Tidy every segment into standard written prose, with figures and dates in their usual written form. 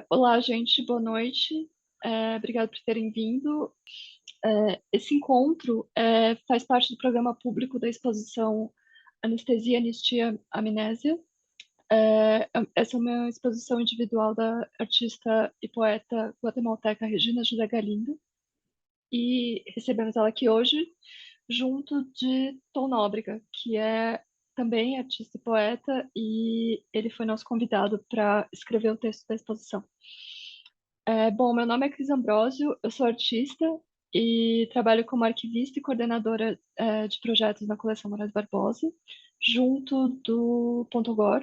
Olá, gente, boa noite. Obrigado por terem vindo. Esse encontro faz parte do programa público da exposição Anestesia, Anistia, Amnésia. Essa é uma exposição individual da artista e poeta guatemalteca Regina José Galindo. E recebemos ela aqui hoje, junto de Tom Nóbrega, que é também artista e poeta, e ele foi nosso convidado para escrever o texto da exposição. Bom, meu nome é Cris Ambrósio, eu sou artista e trabalho como arquivista e coordenadora de projetos na coleção Moraes Barbosa, junto do Ponto Gor,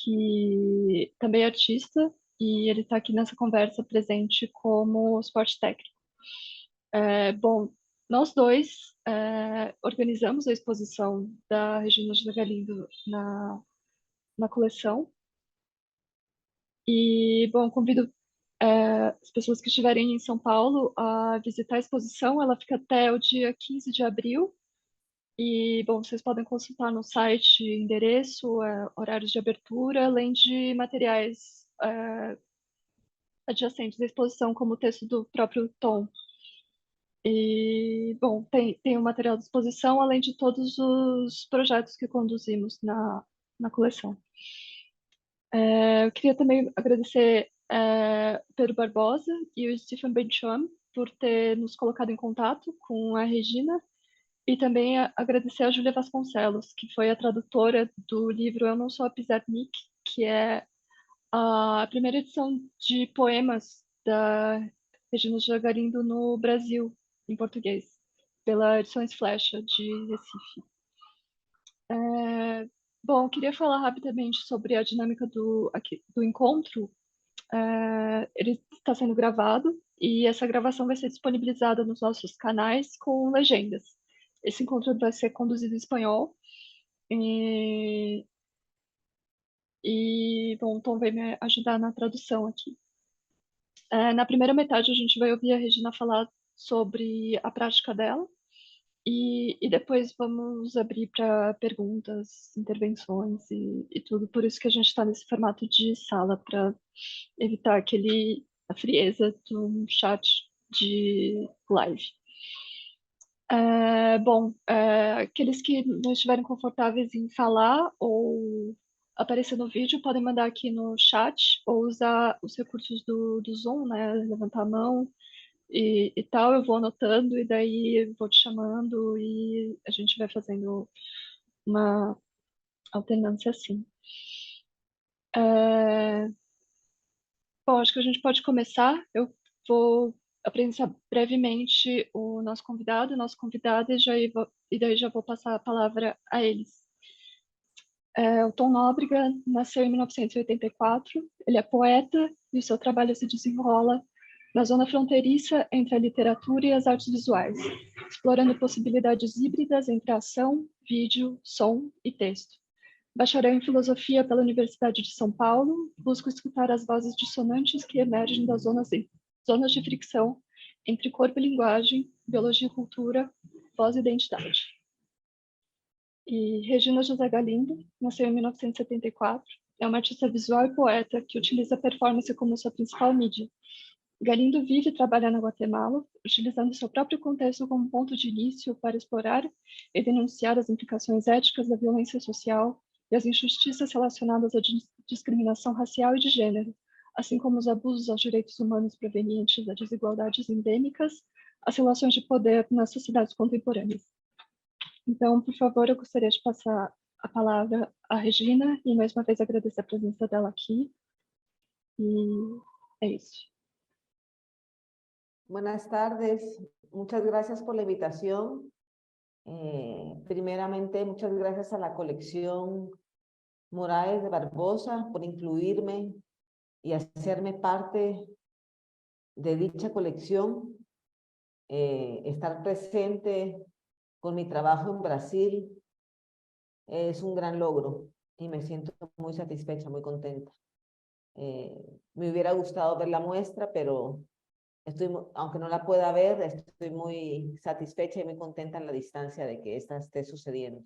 que também é artista, e ele está aqui nessa conversa presente como suporte técnico. Bom, nós dois organizamos a exposição da Regina José Galindo na coleção, e, bom, convido as pessoas que estiverem em São Paulo a visitar a exposição. Ela fica até o dia 15 de abril. E, bom, vocês podem consultar no site endereço, horários de abertura, além de materiais adjacentes à exposição, como o texto do próprio Tom. E, bom, tem o material à disposição, além de todos os projetos que conduzimos na coleção. Eu queria também agradecer o Pedro Barbosa e o Stephen Bencham por ter nos colocado em contato com a Regina, e também agradecer a Júlia Vasconcelos, que foi a tradutora do livro Eu Não Sou a Pizarnik, que é a primeira edição de poemas da Regina Jaguarindo no Brasil, em português, pela Edições Flecha, de Recife. Bom, eu queria falar rapidamente sobre a dinâmica do encontro. Ele está sendo gravado e essa gravação vai ser disponibilizada nos nossos canais com legendas. Esse encontro vai ser conduzido em espanhol. Bom, o Tom vai me ajudar na tradução aqui. Na primeira metade, a gente vai ouvir a Regina falar sobre a prática dela. E depois vamos abrir para perguntas, intervenções e tudo. Por isso que a gente está nesse formato de sala, para evitar a frieza do chat de live. Bom, aqueles que não estiverem confortáveis em falar ou aparecer no vídeo podem mandar aqui no chat ou usar os recursos do Zoom, né? Levantar a mão e tal. Eu vou anotando e daí eu vou te chamando e a gente vai fazendo uma alternância assim. Bom, acho que a gente pode começar. Eu vou apresentar brevemente o nosso convidado e daí já vou passar a palavra a eles. O Tom Nóbrega nasceu em 1984. Ele é poeta e o seu trabalho se desenrola na zona fronteiriça entre a literatura e as artes visuais, explorando possibilidades híbridas entre ação, vídeo, som e texto. Bacharel em Filosofia pela Universidade de São Paulo, busca escutar as vozes dissonantes que emergem das zonas de fricção entre corpo e linguagem, biologia e cultura, voz e identidade. E Regina José Galindo nasceu em 1974, é uma artista visual e poeta que utiliza a performance como sua principal mídia. Galindo vive e trabalha na Guatemala, utilizando seu próprio contexto como ponto de início para explorar e denunciar as implicações éticas da violência social e as injustiças relacionadas à discriminação racial e de gênero, assim como os abusos aos direitos humanos provenientes das desigualdades endêmicas, as relações de poder nas sociedades contemporâneas. Então, por favor, eu gostaria de passar a palavra à Regina e mais uma vez agradecer a presença dela aqui. E é isso. Buenas tardes, muchas gracias por la invitación. Primeramente, muchas gracias a la colección Moraes de Barbosa por incluirme y hacerme parte de dicha colección. Estar presente con mi trabajo en Brasil es un gran logro y me siento muy satisfecha, muy contenta. Me hubiera gustado ver la muestra, pero aunque no la pueda ver, estoy muy satisfecha y muy contenta en la distancia de que esta esté sucediendo.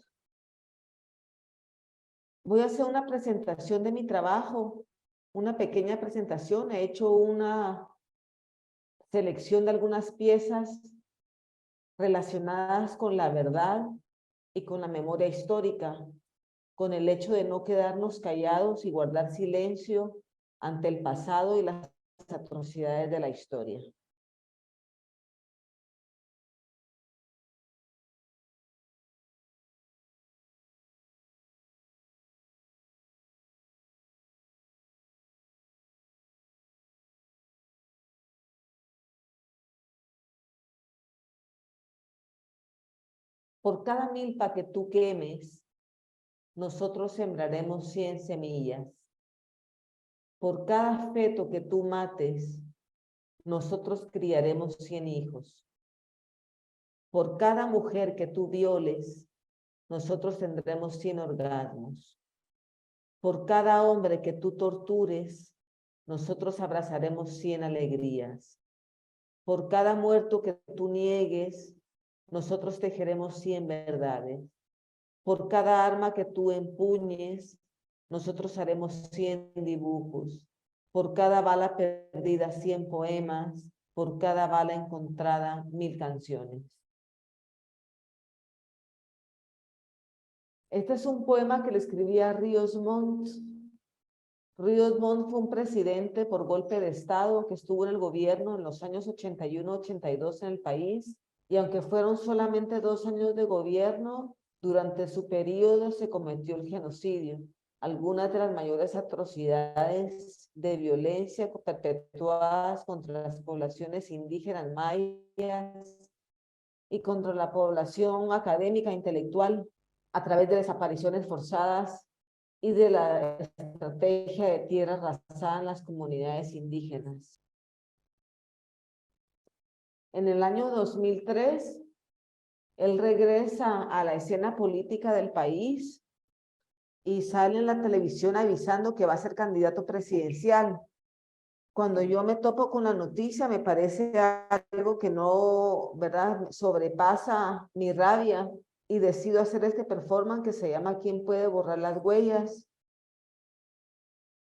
Voy a hacer una presentación de mi trabajo una pequeña presentación, he hecho una selección de algunas piezas relacionadas con la verdad y con la memoria histórica, con el hecho de no quedarnos callados y guardar silencio ante el pasado y las atrocidades de la historia. Por cada milpa que tú quemes, nosotros sembraremos 100 semillas. Por cada feto que tú mates, nosotros criaremos 100 hijos. Por cada mujer que tú violes, nosotros tendremos 100 orgasmos. Por cada hombre que tú tortures, nosotros abrazaremos 100 alegrías. Por cada muerto que tú niegues, nosotros tejeremos 100 verdades. Por cada arma que tú empuñes, nosotros haremos 100 dibujos. Por cada bala perdida, 100 poemas. Por cada bala encontrada, 1000 canciones. Este es un poema que le escribí a Ríos Montt. Ríos Montt fue un presidente por golpe de Estado que estuvo en el gobierno en los años 81-82 en el país, y aunque fueron solamente 2 años de gobierno, durante su periodo se cometió el genocidio. Algunas de las mayores atrocidades de violencia perpetuadas contra las poblaciones indígenas mayas y contra la población académica e intelectual a través de desapariciones forzadas y de la estrategia de tierra arrasada en las comunidades indígenas. En el año 2003, él regresa a la escena política del país y sale en la televisión avisando que va a ser candidato presidencial. Cuando yo me topo con la noticia, me parece algo que no, ¿verdad?, sobrepasa mi rabia, y decido hacer este performance que se llama ¿Quién puede borrar las huellas?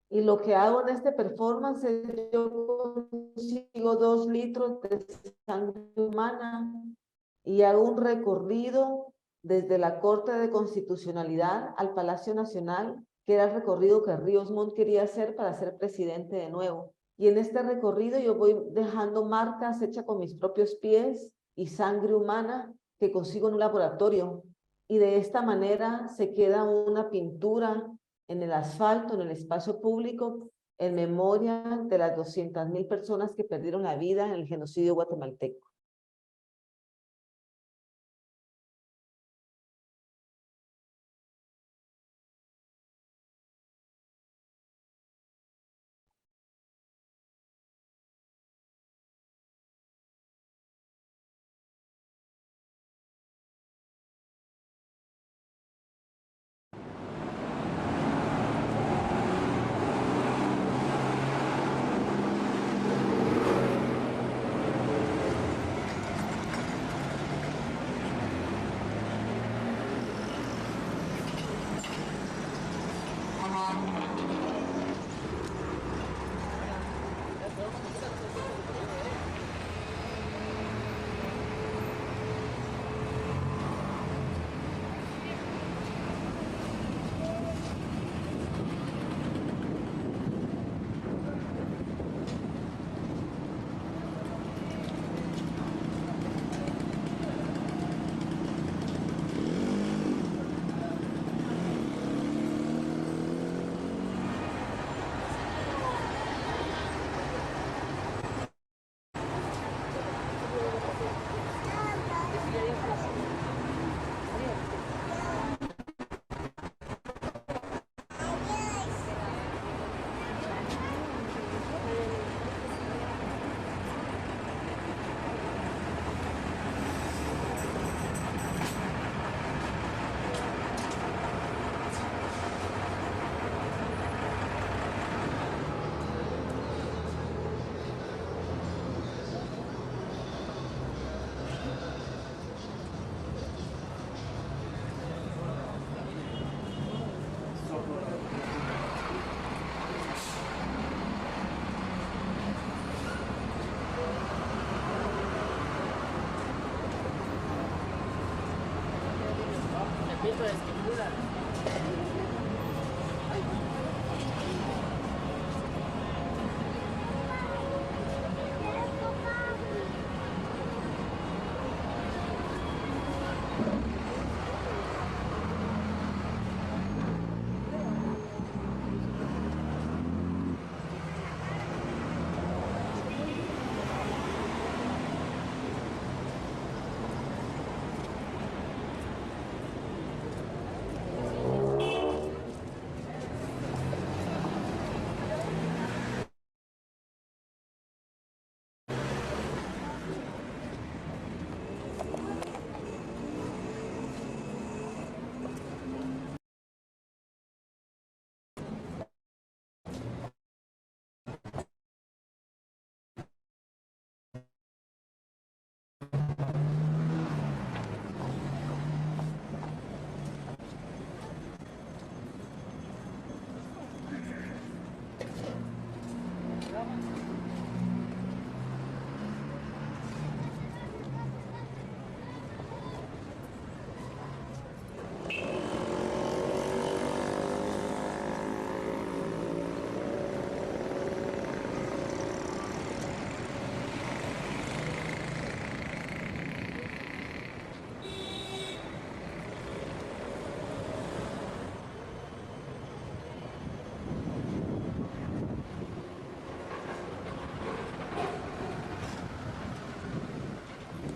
Y lo que hago en este performance es yo consigo 2 litros de sangre humana y hago un recorrido desde la Corte de Constitucionalidad al Palacio Nacional, que era el recorrido que Ríos Montt quería hacer para ser presidente de nuevo. Y en este recorrido yo voy dejando marcas hechas con mis propios pies y sangre humana que consigo en un laboratorio. Y de esta manera se queda una pintura en el asfalto, en el espacio público, en memoria de las 200,000 personas que perdieron la vida en el genocidio guatemalteco.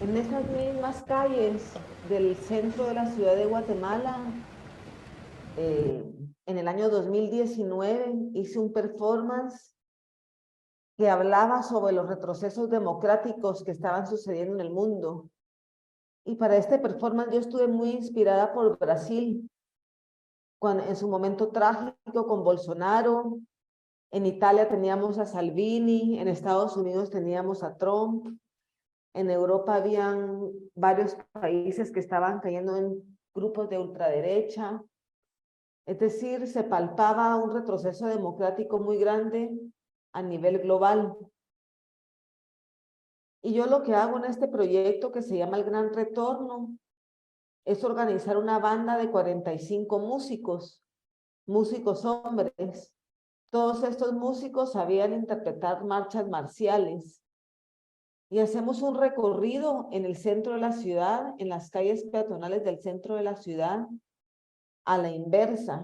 En esas mismas calles del centro de la ciudad de Guatemala, en el año 2019 hice un performance que hablaba sobre los retrocesos democráticos que estaban sucediendo en el mundo. Y para este performance yo estuve muy inspirada por Brasil, cuando, en su momento trágico con Bolsonaro. En Italia teníamos a Salvini, en Estados Unidos teníamos a Trump, en Europa habían varios países que estaban cayendo en grupos de ultraderecha. Es decir, se palpaba un retroceso democrático muy grande a nivel global. Y yo lo que hago en este proyecto que se llama El Gran Retorno es organizar una banda de 45 músicos, músicos hombres. Todos estos músicos sabían interpretar marchas marciales. Y hacemos un recorrido en el centro de la ciudad, en las calles peatonales del centro de la ciudad, a la inversa,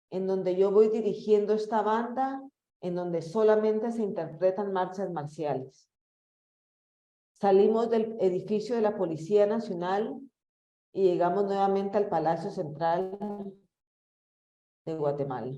en donde yo voy dirigiendo esta banda, en donde solamente se interpretan marchas marciales. Salimos del edificio de la Policía Nacional y llegamos nuevamente al Palacio Central de Guatemala.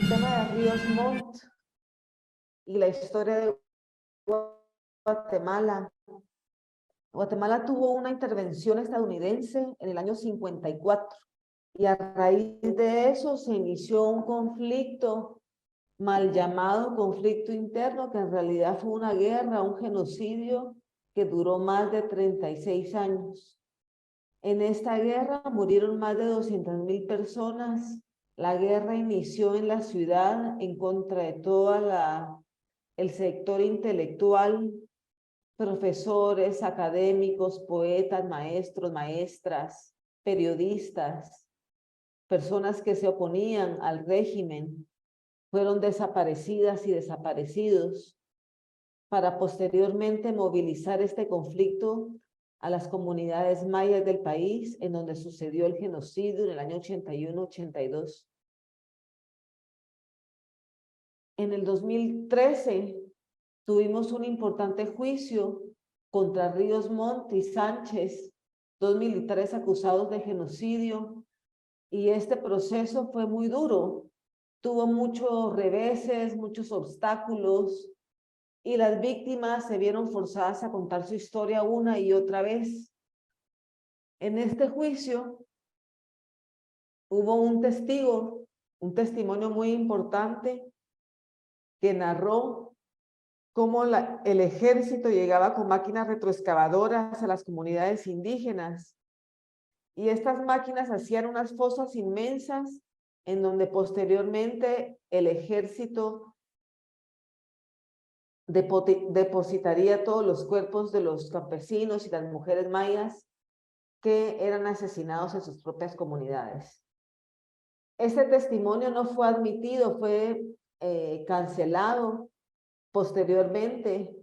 tema de Ríos Montt y la historia de Guatemala. Guatemala tuvo una intervención estadounidense en el año 54 y a raíz de eso se inició un conflicto mal llamado conflicto interno, que en realidad fue una guerra, un genocidio que duró más de 36 años. En esta guerra murieron más de 200,000 personas. La guerra inició en la ciudad en contra de todo el sector intelectual, profesores, académicos, poetas, maestros, maestras, periodistas, personas que se oponían al régimen, fueron desaparecidas y desaparecidos para posteriormente movilizar este conflicto a las comunidades mayas del país, en donde sucedió el genocidio en el año 81-82. En el 2013 tuvimos un importante juicio contra Ríos Montt y Sánchez, 2 militares acusados de genocidio, y este proceso fue muy duro. Tuvo muchos reveses, muchos obstáculos, y las víctimas se vieron forzadas a contar su historia una y otra vez. En este juicio hubo un testigo, un testimonio muy importante, que narró cómo el ejército llegaba con máquinas retroexcavadoras a las comunidades indígenas, y estas máquinas hacían unas fosas inmensas en donde posteriormente el ejército depositaría todos los cuerpos de los campesinos y las mujeres mayas que eran asesinados en sus propias comunidades. Este testimonio no fue admitido, fue cancelado posteriormente,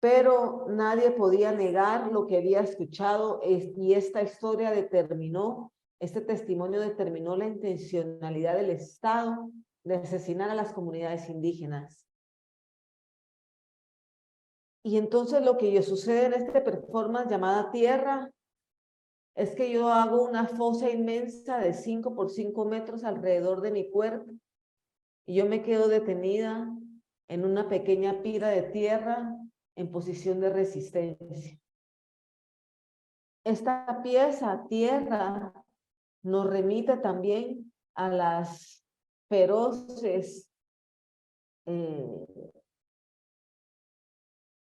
pero nadie podía negar lo que había escuchado, y esta historia determinó, este testimonio determinó la intencionalidad del Estado de asesinar a las comunidades indígenas. Y entonces lo que sucede en este performance llamada Tierra es que yo hago una fosa inmensa de 5 por 5 metros alrededor de mi cuerpo, y yo me quedo detenida en una pequeña pira de tierra en posición de resistencia. Esta pieza, tierra, nos remite también a las feroces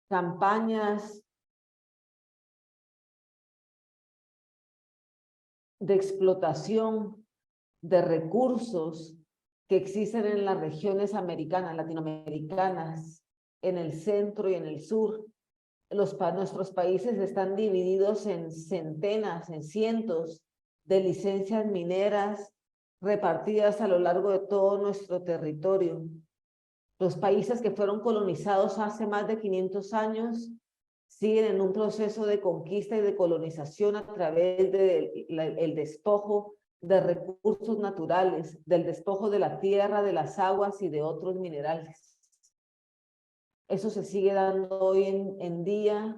campañas de explotación de recursos que existen en las regiones americanas, latinoamericanas, en el centro y en el sur. Nuestros países están divididos en centenas, en cientos de licencias mineras repartidas a lo largo de todo nuestro territorio. Los países que fueron colonizados hace más de 500 años siguen en un proceso de conquista y de colonización a través del despojo de recursos naturales, del despojo de la tierra, de las aguas y de otros minerales. Eso se sigue dando hoy en día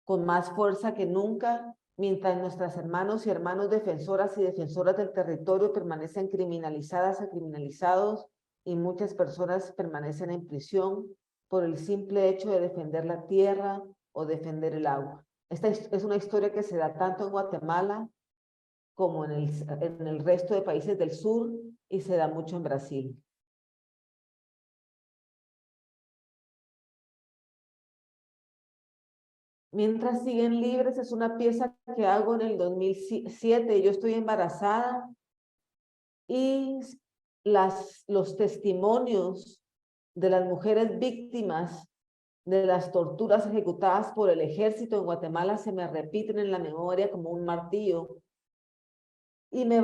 con más fuerza que nunca, mientras nuestras hermanos y hermanos defensoras y defensoras del territorio permanecen criminalizadas y criminalizados, y muchas personas permanecen en prisión por el simple hecho de defender la tierra o defender el agua. Esta es una historia que se da tanto en Guatemala como en el resto de países del sur, y se da mucho en Brasil. Mientras siguen libres es una pieza que hago en el 2007. Yo estoy embarazada y los testimonios de las mujeres víctimas de las torturas ejecutadas por el ejército en Guatemala se me repiten en la memoria como un martillo. Y me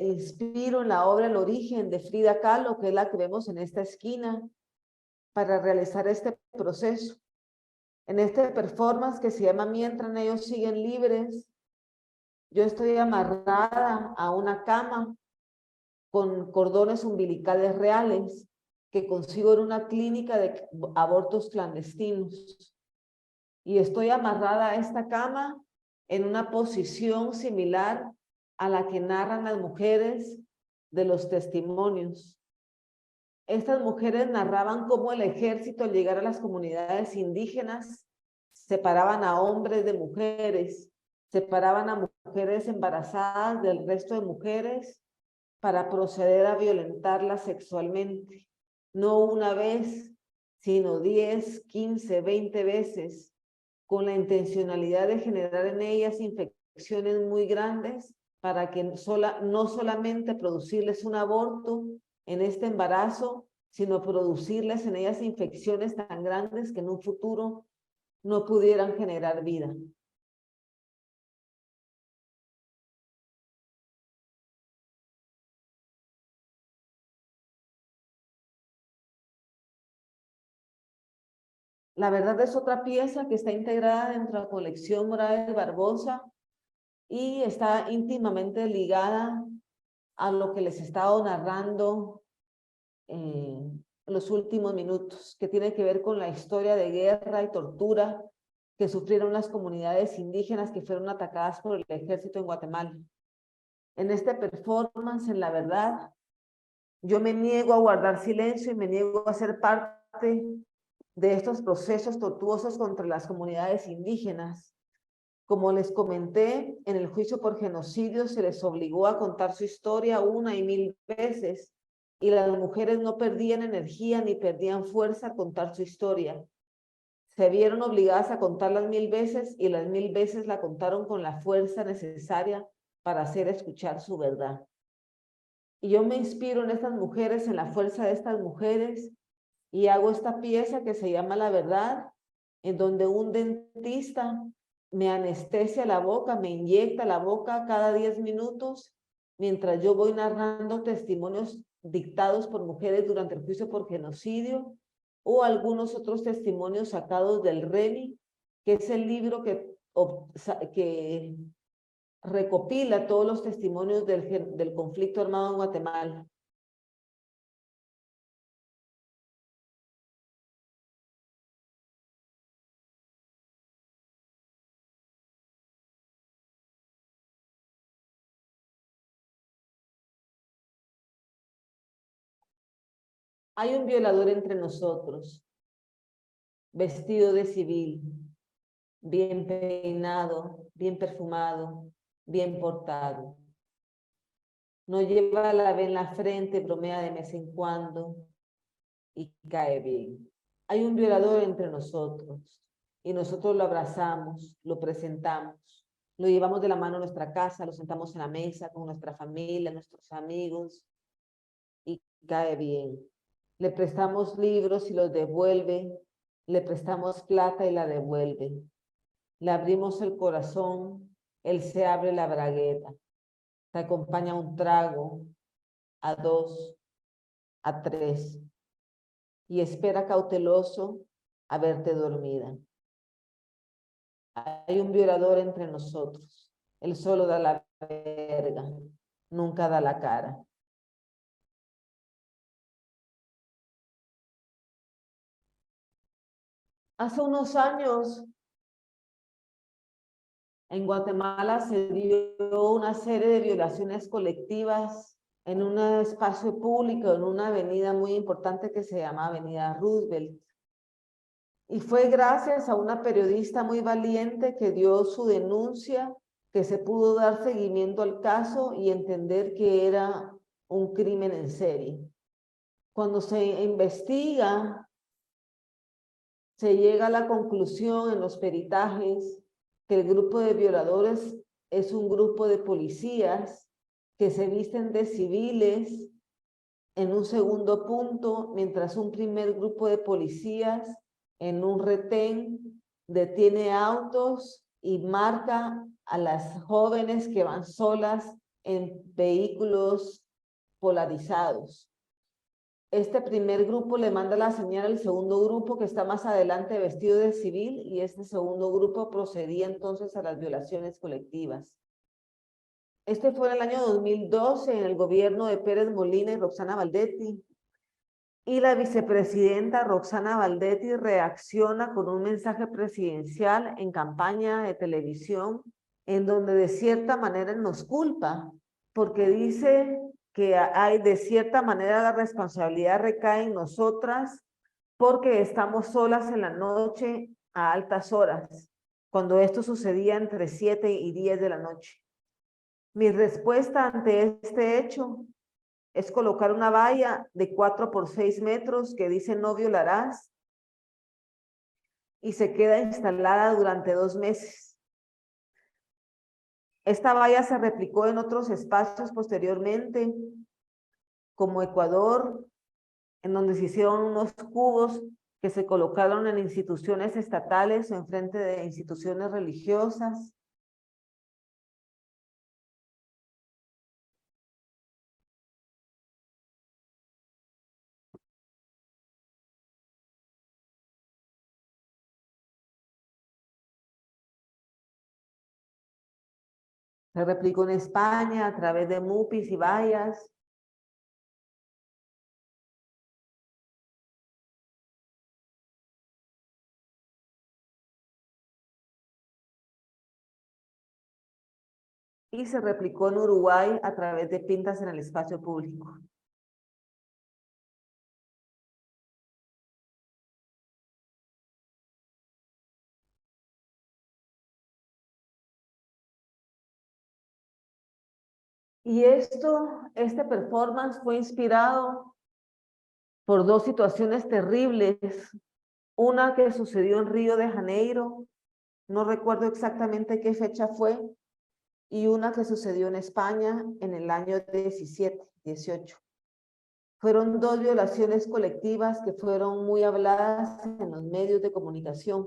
inspiro en la obra El origen de Frida Kahlo, que es la que vemos en esta esquina, para realizar este proceso. En este performance que se llama Mientras ellos siguen libres, yo estoy amarrada a una cama con cordones umbilicales reales que consigo en una clínica de abortos clandestinos. Y estoy amarrada a esta cama en una posición similar a la que narran las mujeres de los testimonios. Estas mujeres narraban cómo el ejército, al llegar a las comunidades indígenas, separaban a hombres de mujeres, separaban a mujeres embarazadas del resto de mujeres para proceder a violentarlas sexualmente. No una vez, sino 10, 15, 20 veces, con la intencionalidad de generar en ellas infecciones muy grandes para que no solamente producirles un aborto en este embarazo, sino producirles en ellas infecciones tan grandes que en un futuro no pudieran generar vida. La verdad es otra pieza que está integrada dentro de la colección Morales Barbosa y está íntimamente ligada a lo que les he estado narrando en los últimos minutos, que tiene que ver con la historia de guerra y tortura que sufrieron las comunidades indígenas que fueron atacadas por el ejército en Guatemala. En este performance, en la verdad, yo me niego a guardar silencio y me niego a ser parte de estos procesos tortuosos contra las comunidades indígenas. Como les comenté, en el juicio por genocidio se les obligó a contar su historia 1 y 1000 veces, y las mujeres no perdían energía ni perdían fuerza a contar su historia. Se vieron obligadas a contarlas 1000 veces y las 1000 veces la contaron con la fuerza necesaria para hacer escuchar su verdad. Y yo me inspiro en estas mujeres, en la fuerza de estas mujeres, y hago esta pieza que se llama La Verdad, en donde un dentista me anestesia la boca, me inyecta la boca cada 10 minutos, mientras yo voy narrando testimonios dictados por mujeres durante el juicio por genocidio, o algunos otros testimonios sacados del REMI, que es el libro que recopila todos los testimonios del conflicto armado en Guatemala. Hay un violador entre nosotros, vestido de civil, bien peinado, bien perfumado, bien portado. No lleva la V en la frente, bromea de vez en cuando y cae bien. Hay un violador entre nosotros y nosotros lo abrazamos, lo presentamos, lo llevamos de la mano a nuestra casa, lo sentamos en la mesa con nuestra familia, nuestros amigos y cae bien. Le prestamos libros y los devuelve, le prestamos plata y la devuelve. Le abrimos el corazón, él se abre la bragueta. Te acompaña un trago, a 2, a 3, y espera cauteloso a verte dormida. Hay un violador entre nosotros. Él solo da la verga, nunca da la cara. Hace unos años, en Guatemala se dio una serie de violaciones colectivas en un espacio público, en una avenida muy importante que se llama Avenida Roosevelt. Y fue gracias a una periodista muy valiente que dio su denuncia que se pudo dar seguimiento al caso y entender que era un crimen en serie. Cuando se investiga, se llega a la conclusión en los peritajes que el grupo de violadores es un grupo de policías que se visten de civiles en un segundo punto, mientras un primer grupo de policías en un retén detiene autos y marca a las jóvenes que van solas en vehículos polarizados. Este primer grupo le manda la señal al segundo grupo que está más adelante vestido de civil y este segundo grupo procedía entonces a las violaciones colectivas. Este fue en el año 2012 en el gobierno de Pérez Molina y Roxana Valdetti. Y la vicepresidenta Roxana Valdetti reacciona con un mensaje presidencial en campaña de televisión en donde de cierta manera nos culpa porque dice que hay de cierta manera la responsabilidad recae en nosotras porque estamos solas en la noche a altas horas, cuando esto sucedía entre 7 y 10 de la noche. Mi respuesta ante este hecho es colocar una valla de 4 por 6 metros que dice no violarás y se queda instalada durante 2 meses. Esta valla se replicó en otros espacios posteriormente, como Ecuador, en donde se hicieron unos cubos que se colocaron en instituciones estatales o en frente de instituciones religiosas. Se replicó en España a través de MUPIs y vallas. Y se replicó en Uruguay a través de pintas en el espacio público. Y este performance fue inspirado por dos situaciones terribles. Una que sucedió en Río de Janeiro, no recuerdo exactamente qué fecha fue, y una que sucedió en España en el año 18. Fueron dos violaciones colectivas que fueron muy habladas en los medios de comunicación.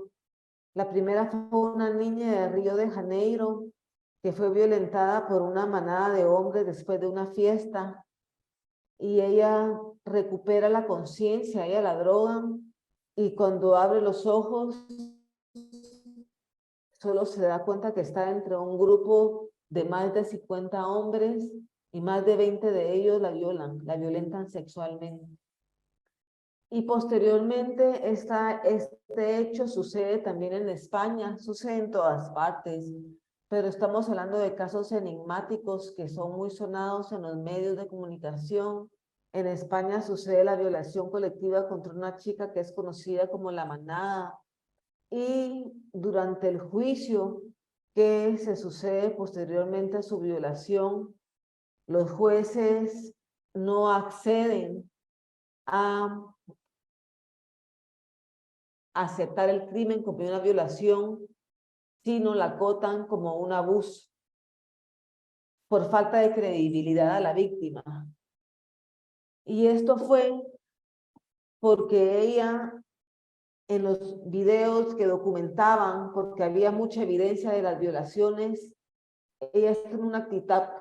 La primera fue una niña de Río de Janeiro que fue violentada por una manada de hombres después de una fiesta y ella recupera la conciencia, ella la drogan y cuando abre los ojos solo se da cuenta que está entre un grupo de más de 50 hombres y más de 20 de ellos la violentan sexualmente. Y posteriormente este hecho sucede también en España, sucede en todas partes, pero estamos hablando de casos enigmáticos que son muy sonados en los medios de comunicación. En España sucede la violación colectiva contra una chica que es conocida como La Manada, y durante el juicio que se sucede posteriormente a su violación, los jueces no acceden a aceptar el crimen como una violación, sino la acotan como un abuso por falta de credibilidad a la víctima. Y esto fue porque ella, en los videos que documentaban, porque había mucha evidencia de las violaciones, ella está en una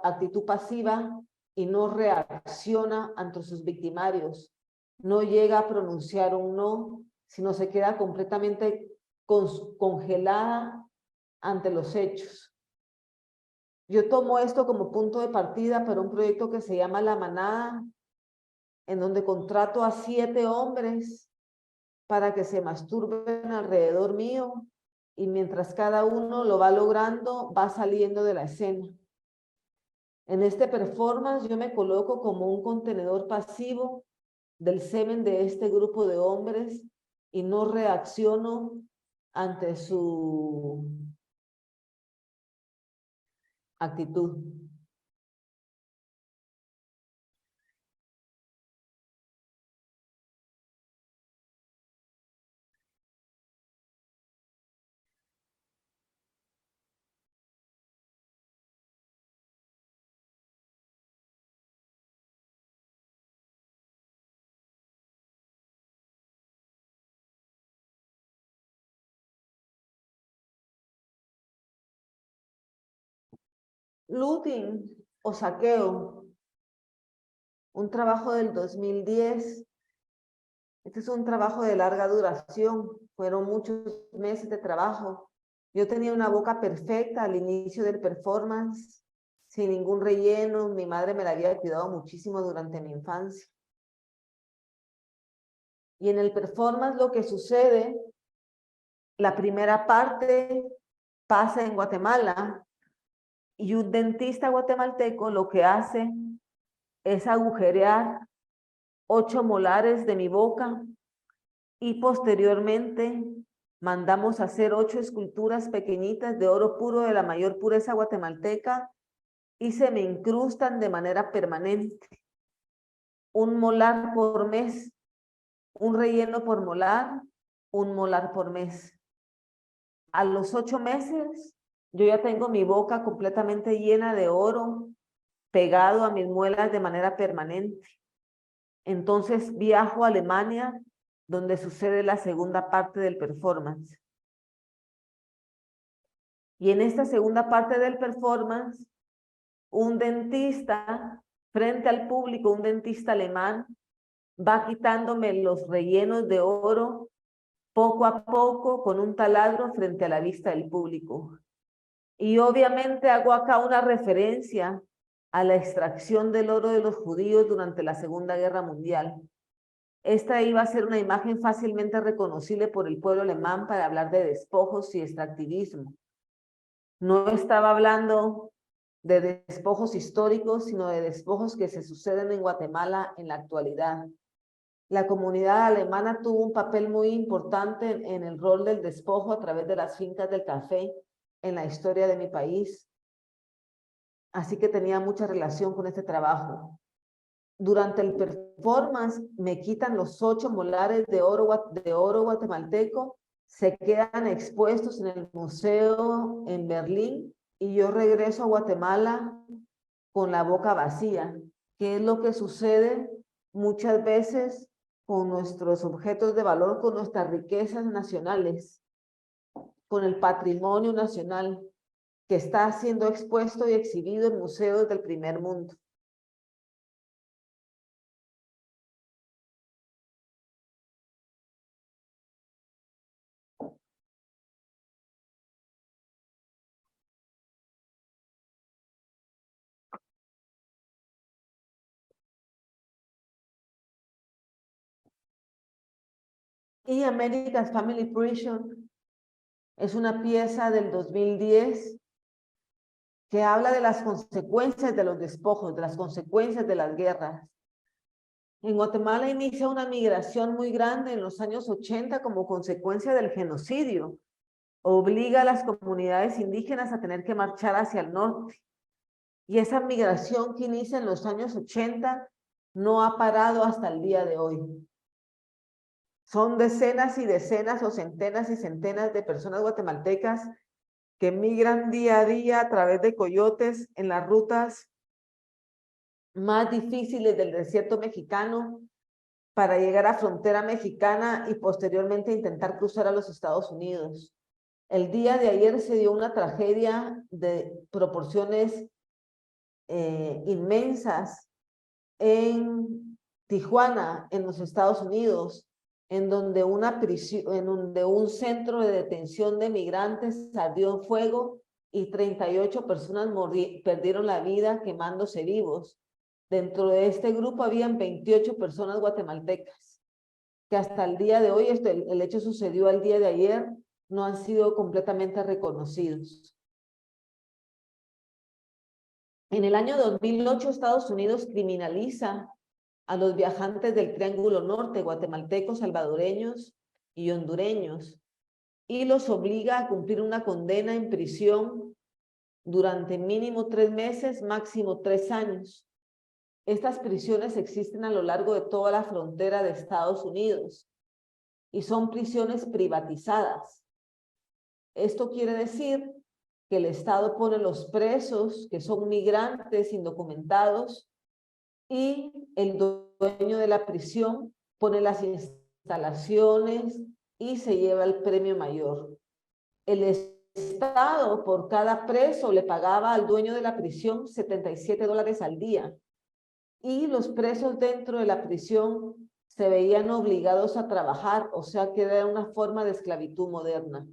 actitud pasiva y no reacciona ante sus victimarios. No llega a pronunciar un no, sino se queda completamente congelada ante los hechos. Yo tomo esto como punto de partida para un proyecto que se llama La Manada, en donde contrato a 7 hombres para que se masturben alrededor mío y mientras cada uno lo va logrando, va saliendo de la escena. En este performance yo me coloco como un contenedor pasivo del semen de este grupo de hombres y no reacciono ante su actitud. Looting o saqueo, un trabajo del 2010. Este es un trabajo de larga duración, fueron muchos meses de trabajo. Yo tenía una boca perfecta al inicio del performance, sin ningún relleno. Mi madre me la había cuidado muchísimo durante mi infancia. Y en el performance lo que sucede, la primera parte pasa en Guatemala y un dentista guatemalteco lo que hace es agujerear 8 molares de mi boca y posteriormente mandamos hacer 8 esculturas pequeñitas de oro puro de la mayor pureza guatemalteca y se me incrustan de manera permanente. Un molar por mes, un relleno por molar, un molar por mes. A los 8 meses, yo ya tengo mi boca completamente llena de oro, pegado a mis muelas de manera permanente. Entonces viajo a Alemania, donde sucede la segunda parte del performance. Y en esta segunda parte del performance, un dentista, frente al público, un dentista alemán, va quitándome los rellenos de oro poco a poco con un taladro frente a la vista del público. Y obviamente hago acá una referencia a la extracción del oro de los judíos durante la Segunda Guerra Mundial. Esta iba a ser una imagen fácilmente reconocible por el pueblo alemán para hablar de despojos y extractivismo. No estaba hablando de despojos históricos, sino de despojos que se suceden en Guatemala en la actualidad. La comunidad alemana tuvo un papel muy importante en el rol del despojo a través de las fincas del café en la historia de mi país. Así que tenía mucha relación con este trabajo. Durante el performance me quitan los 8 molares de oro guatemalteco, se quedan expuestos en el museo en Berlín y yo regreso a Guatemala con la boca vacía, que es lo que sucede muchas veces con nuestros objetos de valor, con nuestras riquezas nacionales, con el patrimonio nacional que está siendo expuesto y exhibido en museos del primer mundo. Y America's Family Prison es una pieza del 2010 que habla de las consecuencias de los despojos, de las consecuencias de las guerras. En Guatemala inicia una migración muy grande en los años 80 como consecuencia del genocidio. Obliga a las comunidades indígenas a tener que marchar hacia el norte. Y esa migración que inicia en los años 80 no ha parado hasta el día de hoy. Son decenas y decenas o centenas y centenas de personas guatemaltecas que migran día a día a través de coyotes en las rutas más difíciles del desierto mexicano para llegar a frontera mexicana y posteriormente intentar cruzar a los Estados Unidos. El día de ayer se dio una tragedia de proporciones inmensas en Tijuana, en los Estados Unidos, en donde un centro de detención de migrantes ardió en fuego y 38 personas perdieron la vida quemándose vivos. Dentro de este grupo habían 28 personas guatemaltecas, que hasta el día de hoy, el hecho sucedió el día de ayer, no han sido completamente reconocidos. En el año 2008, Estados Unidos criminaliza a los viajantes del Triángulo Norte, guatemaltecos, salvadoreños y hondureños, y los obliga a cumplir una condena en prisión durante mínimo 3 meses, máximo 3 años. Estas prisiones existen a lo largo de toda la frontera de Estados Unidos y son prisiones privatizadas. Esto quiere decir que el Estado pone los presos que son migrantes indocumentados y el dueño de la prisión pone las instalaciones y se lleva el premio mayor. El Estado por cada preso le pagaba al dueño de la prisión $77 al día y los presos dentro de la prisión se veían obligados a trabajar, o sea que era una forma de esclavitud moderna.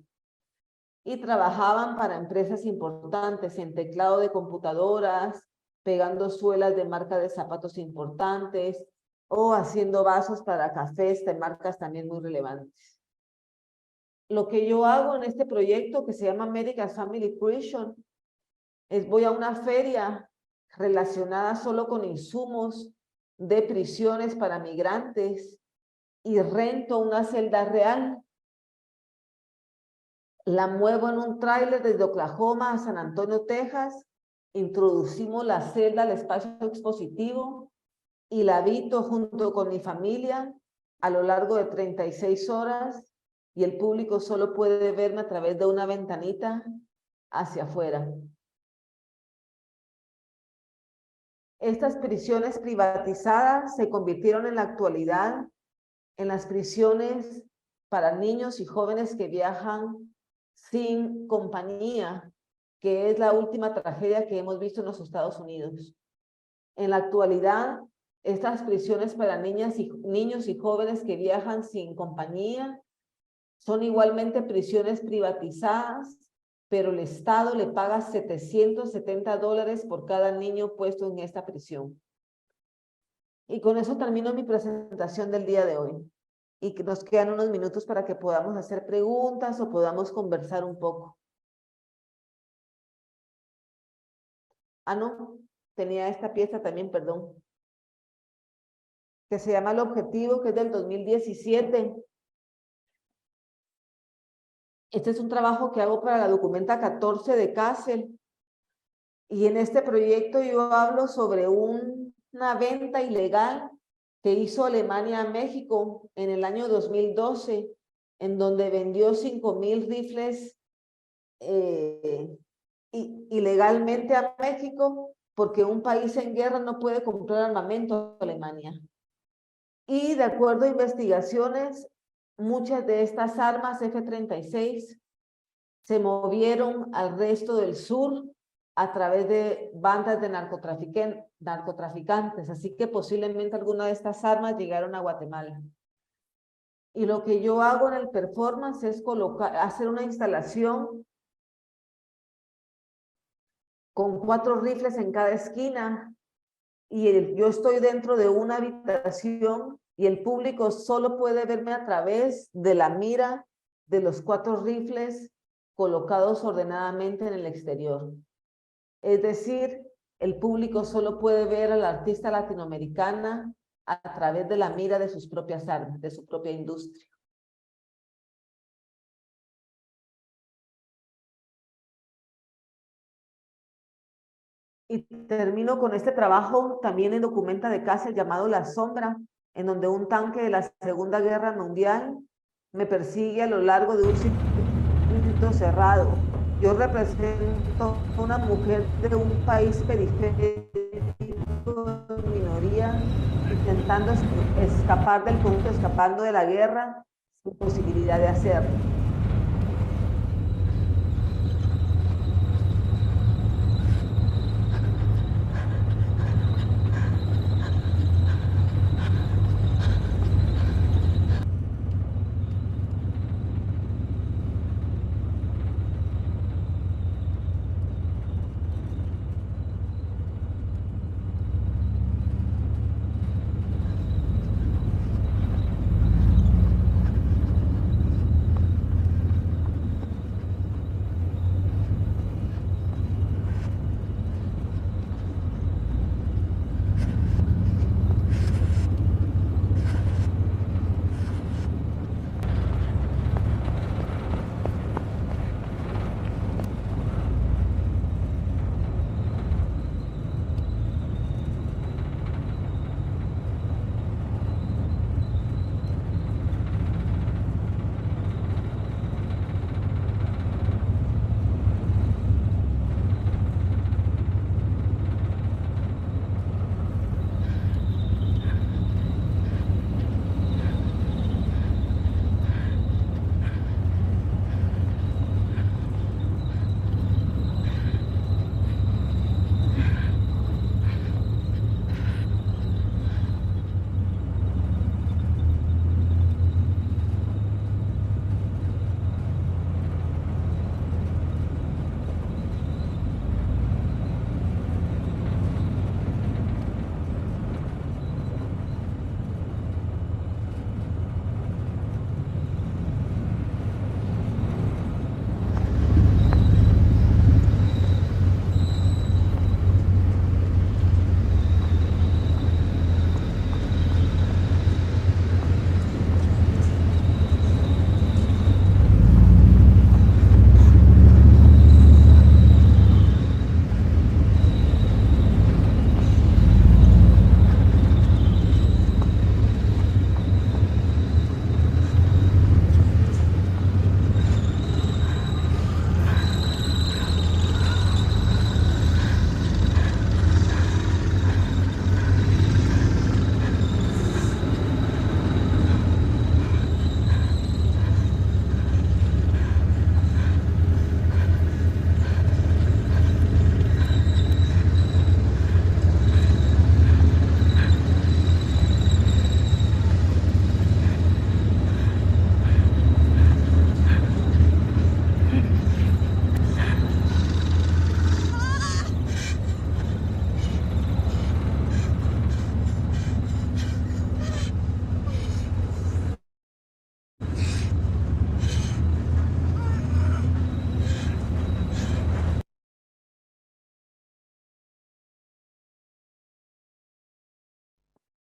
Y trabajaban para empresas importantes en teclado de computadoras, pegando suelas de marca de zapatos importantes o haciendo vasos para cafés de marcas también muy relevantes. Lo que yo hago en este proyecto que se llama America's Family Prison es voy a una feria relacionada solo con insumos de prisiones para migrantes y rento una celda real. La muevo en un tráiler desde Oklahoma a San Antonio, Texas. Introducimos la celda al espacio expositivo y la habito junto con mi familia a lo largo de 36 horas y el público solo puede verme a través de una ventanita hacia afuera. Estas prisiones privatizadas se convirtieron en la actualidad en las prisiones para niños y jóvenes que viajan sin compañía, que es la última tragedia que hemos visto en los Estados Unidos. En la actualidad, estas prisiones para niños y jóvenes que viajan sin compañía son igualmente prisiones privatizadas, pero el Estado le paga $770 por cada niño puesto en esta prisión. Y con eso termino mi presentación del día de hoy. Y que nos quedan unos minutos para que podamos hacer preguntas o podamos conversar un poco. Ah, no, tenía esta pieza también, perdón, que se llama El Objetivo, que es del 2017. Este es un trabajo que hago para la Documenta 14 de Kassel. Y en este proyecto yo hablo sobre una venta ilegal que hizo Alemania a México en el año 2012, en donde vendió 5,000 rifles ilegalmente a México, porque un país en guerra no puede comprar armamento a Alemania. Y de acuerdo a investigaciones, muchas de estas armas F-36 se movieron al resto del sur a través de bandas de narcotraficantes, así que posiblemente algunas de estas armas llegaron a Guatemala. Y lo que yo hago en el performance es hacer una instalación con 4 rifles en cada esquina, y yo estoy dentro de una habitación y el público solo puede verme a través de la mira de los 4 rifles colocados ordenadamente en el exterior. Es decir, el público solo puede ver a la artista latinoamericana a través de la mira de sus propias armas, de su propia industria. Y termino con este trabajo también en Documenta de Kassel llamado La Sombra, en donde un tanque de la Segunda Guerra Mundial me persigue a lo largo de un circuito cerrado. Yo represento a una mujer de un país periférico, minoría, intentando escapar del conflicto, escapando de la guerra, sin posibilidad de hacerlo.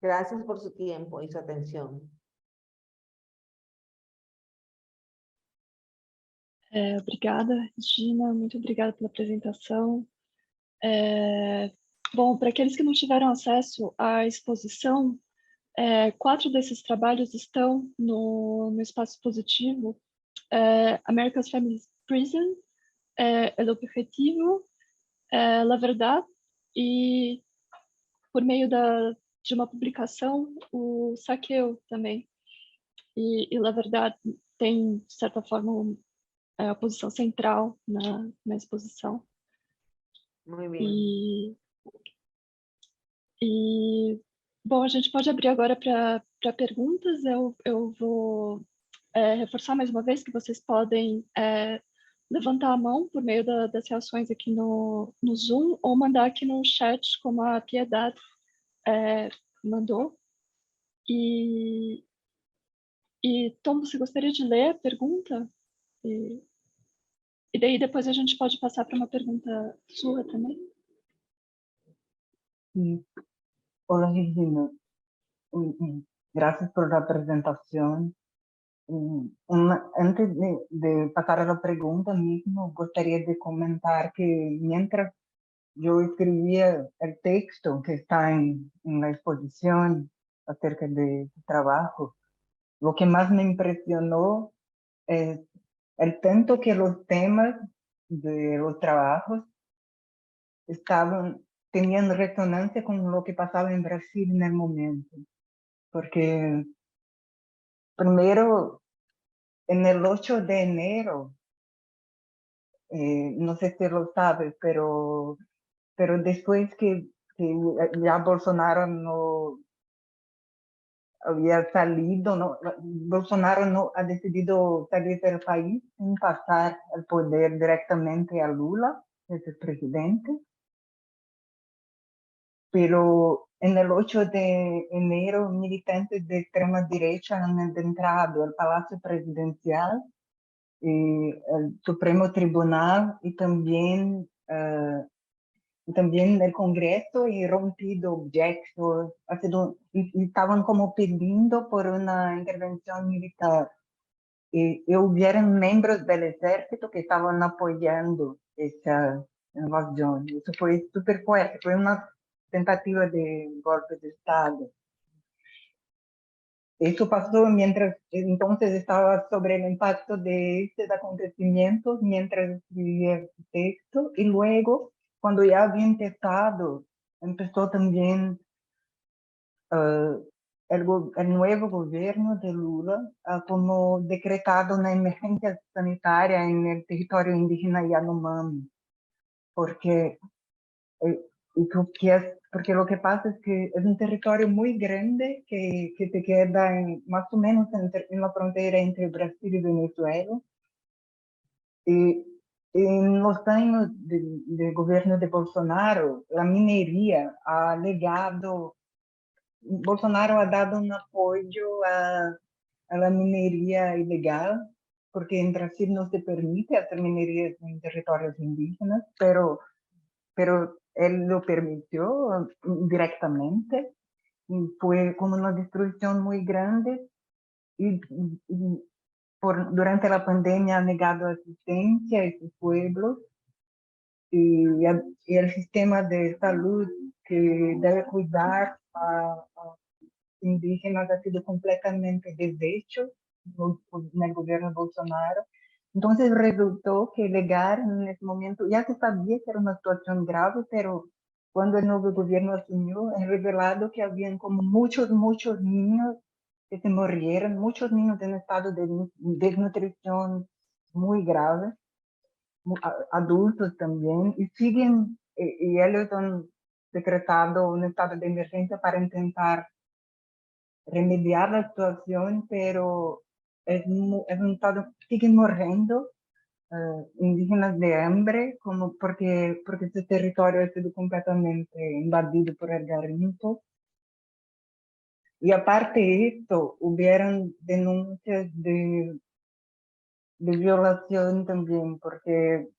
Gracias por su tiempo y su atención. Obrigada, Regina, muito obrigada pela apresentação. Bom, para aqueles que não tiveram acesso à exposição, 4 desses trabalhos estão no espaço expositivo. America's Family Prison, El Objetivo, La Verdad, e por meio de uma publicação, o Saqueo também. E La Verdad tem, de certa forma, a posição central na exposição. Muy bien. Bom, a gente pode abrir agora para perguntas. Eu vou reforçar mais uma vez que vocês podem levantar a mão por meio das reações aqui no Zoom ou mandar aqui no chat, como a Piedade mandou. Tom, você gostaria de ler a pergunta? E daí depois a gente pode passar para uma pergunta sua também. Sí. Hola, Regina. Gracias por la presentación. Antes de pasar a la pregunta mismo, gustaría de comentar que mientras yo escribía el texto que está en la exposición acerca de su trabajo, lo que más me impresionó es el tanto que los temas de los trabajos tenían resonancia con lo que pasaba en Brasil en el momento. Porque primero, en el 8 de enero, no sé si lo sabes, pero después que ya Bolsonaro no había salido, Bolsonaro no ha decidido salir del país sin pasar el poder directamente a Lula, ese presidente. Pero en el 8 de enero, militantes de extrema derecha han entrado al Palacio Presidencial, el Supremo Tribunal y también el Congreso y rompido objetos, y estaban como pidiendo por una intervención militar. Y hubieron miembros del ejército que estaban apoyando esa invasión. Eso fue súper fuerte, fue una tentativa de golpe de Estado. Eso pasó mientras entonces estaba sobre el impacto de estos acontecimientos, mientras escribía el texto, y luego, cuando ya había empezó también el nuevo gobierno de Lula como decretado una emergencia sanitaria en el territorio indígena Yanomami, porque porque lo que pasa es que es un territorio muy grande que se queda más o menos en la frontera entre Brasil y Venezuela. Y en los años de gobierno de Bolsonaro, la minería ha legado, Bolsonaro ha dado un apoyo a la minería ilegal, porque en Brasil no se permite hacer minería en territorios indígenas, pero él lo permitió directamente, y fue como una destrucción muy grande, y durante la pandemia ha negado asistencia a esos pueblos, y el sistema de salud que debe cuidar a indígenas ha sido completamente deshecho en el gobierno de Bolsonaro. Entonces resultó que legal en ese momento, ya se sabía que era una situación grave, pero cuando el nuevo gobierno asumió, es revelado que habían como muchos niños que se murieron, muchos niños en estado de desnutrición muy grave, adultos también, y siguen, y ellos han decretado un estado de emergencia para intentar remediar la situación, pero es un estado, siguen muriendo indígenas de hambre, porque este territorio ha sido completamente invadido por el garimpo. Y aparte de esto, hubieron denuncias de violación también, porque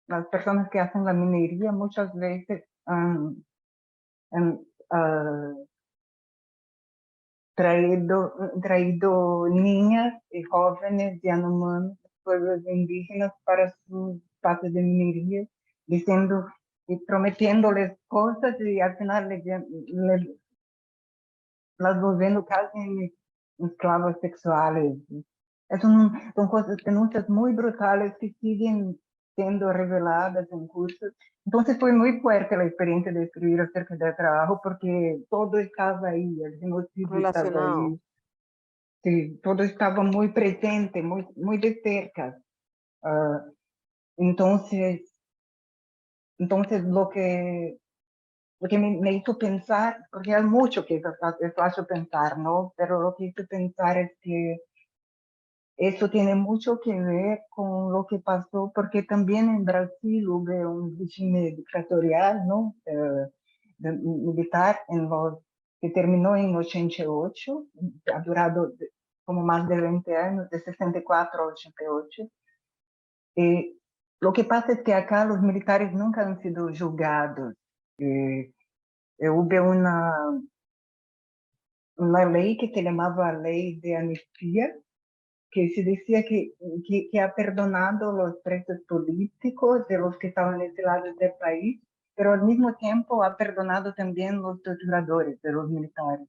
las personas que hacen la minería muchas veces traído niñas y jóvenes Yanomami, pueblos indígenas, para sus espacios de minería, diciendo y prometiéndoles cosas y al final las volviendo casi en esclavos sexuales. Son cosas, denuncias muy brutales que siguen siendo reveladas en cursos. Entonces fue muy fuerte la experiencia de escribir acerca del trabajo porque todo estaba ahí, el genocidio estaba Relacionado. ahí. Sí, todo estaba muy presente, muy de cerca. Ah, entonces, entonces lo que me hizo pensar, porque hay mucho que es fácil pensar, ¿no? Pero lo que hizo pensar es que eso tiene mucho que ver con lo que pasó, porque también en Brasil hubo un regime dictatorial, ¿no? Militar que terminó en 88, ha durado como más de 20 años, de 64 a 88. Lo que pasa es que acá los militares nunca han sido juzgados. Hubo una ley que se llamaba Ley de Amnistía, que se decía que ha perdonado los presos políticos de los que estaban exilados del país, pero al mismo tiempo ha perdonado también los torturadores de los militares.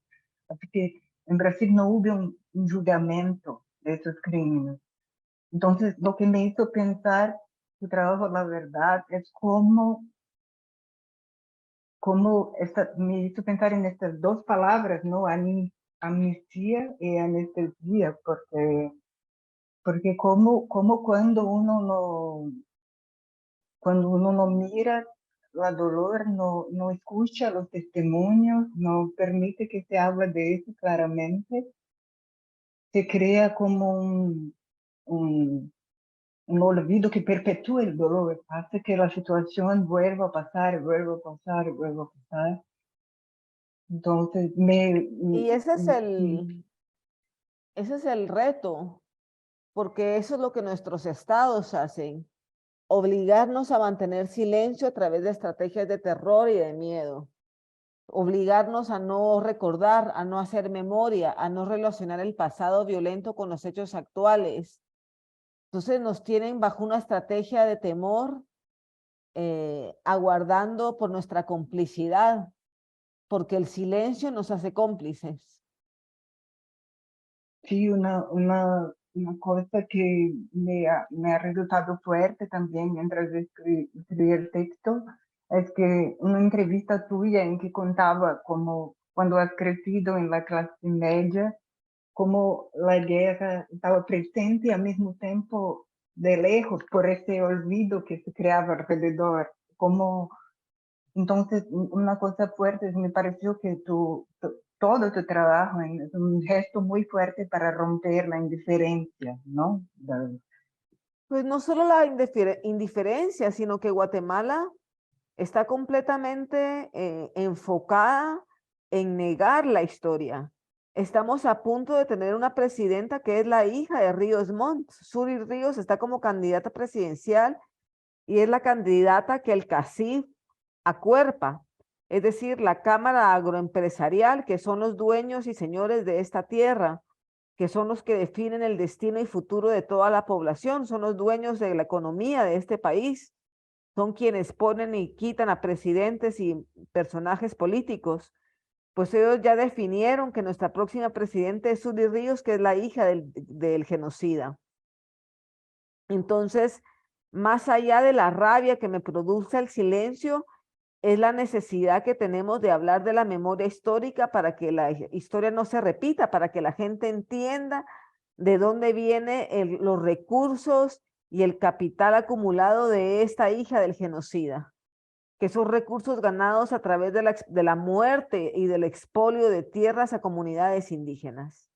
Así que en Brasil no hubo un julgamento de esos crímenes. Entonces, lo que me hizo pensar su trabajo, la verdad, es me hizo pensar en estas dos palabras, ¿no? Amnistía y anestesia, porque como cuando uno no mira la dolor, no escucha los testimonios, no permite que se hable de eso claramente, se crea como un olvido que perpetúa el dolor, hace que la situación vuelva a pasar, vuelva a pasar, vuelva a pasar. Entonces, Y sí, ese es el reto, porque eso es lo que nuestros estados hacen, obligarnos a mantener silencio a través de estrategias de terror y de miedo, obligarnos a no recordar, a no hacer memoria, a no relacionar el pasado violento con los hechos actuales. Entonces nos tienen bajo una estrategia de temor, aguardando por nuestra complicidad, porque el silencio nos hace cómplices. sí, una cosa que me ha resultado fuerte también mientras escribí el texto es que una entrevista tuya en que contaba como cuando has crecido en la clase media, cómo la guerra estaba presente y al mismo tiempo de lejos por ese olvido que se creaba alrededor. Como, entonces, una cosa fuerte, me pareció que todo tu trabajo es un gesto muy fuerte para romper la indiferencia, ¿no? Pues no solo la indiferencia, sino que Guatemala está completamente enfocada en negar la historia. Estamos a punto de tener una presidenta que es la hija de Ríos Montt. Suri Ríos está como candidata presidencial y es la candidata que el CACIF acuerpa, es decir, la Cámara Agroempresarial, que son los dueños y señores de esta tierra, que son los que definen el destino y futuro de toda la población, son los dueños de la economía de este país, son quienes ponen y quitan a presidentes y personajes políticos. Pues ellos ya definieron que nuestra próxima presidenta es Suri Ríos, que es la hija del genocida. Entonces, más allá de la rabia que me produce el silencio, es la necesidad que tenemos de hablar de la memoria histórica para que la historia no se repita, para que la gente entienda de dónde vienen los recursos y el capital acumulado de esta hija del genocida, que son recursos ganados a través de la muerte y del expolio de tierras a comunidades indígenas.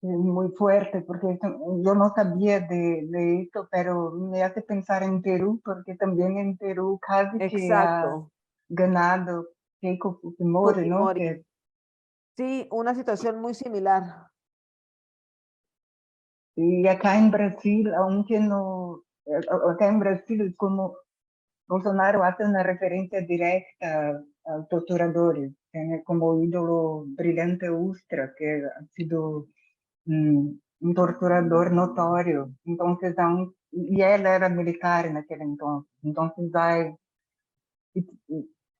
Es muy fuerte, porque yo no sabía de esto, pero me hace pensar en Perú, porque también en Perú casi que ha Exacto, ganado Keiko Fujimori, ¿no? Fujimori. Sí, una situación muy similar. Y acá en Brasil, aunque no, acá en Brasil es como Bolsonaro hace una referencia directa a torturadores, tiene como ídolo Brilhante Ustra, que ha sido un torturador notorio. Entonces, y él era militar en aquel entonces. Entonces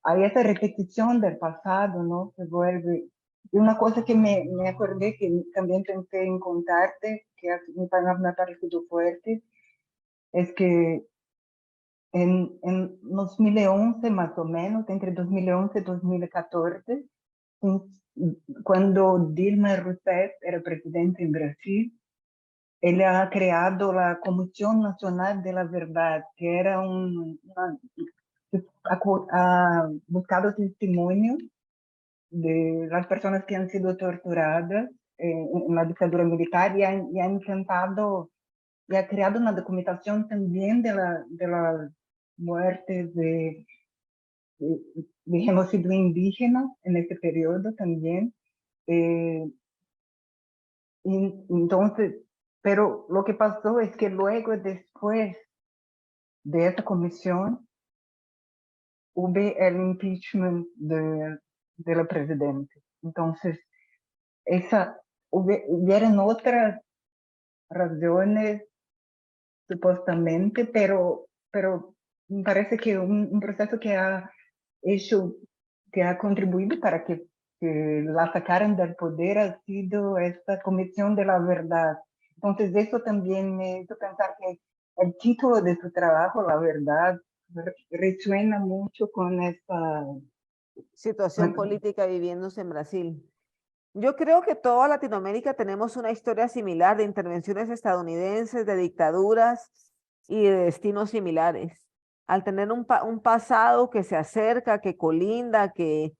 hay esa repetición del pasado, ¿no? Se vuelve. Y una cosa que me acordé, que también pensé en contarte, que me ha parecido fuerte, es que en 2011, más o menos, entre 2011 y 2014, cuando Dilma Rousseff era presidente en Brasil, él ha creado la Comisión Nacional de la Verdad, que era que ha buscado testimonios de las personas que han sido torturadas en la dictadura militar y ha intentado, y ha creado una documentación también de las muertes de genocidio indígena en ese periodo también. Eh, entonces, pero lo que pasó es que luego, después de esta comisión, hubo el impeachment de la presidenta. Entonces, hubieron otras razones, supuestamente, pero me parece que un proceso que ha hecho, que ha contribuido para que la sacaran del poder ha sido esta Comisión de la Verdad. Entonces, eso también me hizo pensar que el título de su trabajo, La Verdad, resuena mucho con esta. Situación política viviéndose en Brasil. Yo creo que toda Latinoamérica tenemos una historia similar de intervenciones estadounidenses, de dictaduras y de destinos similares. Al tener un pasado que se acerca, que colinda, que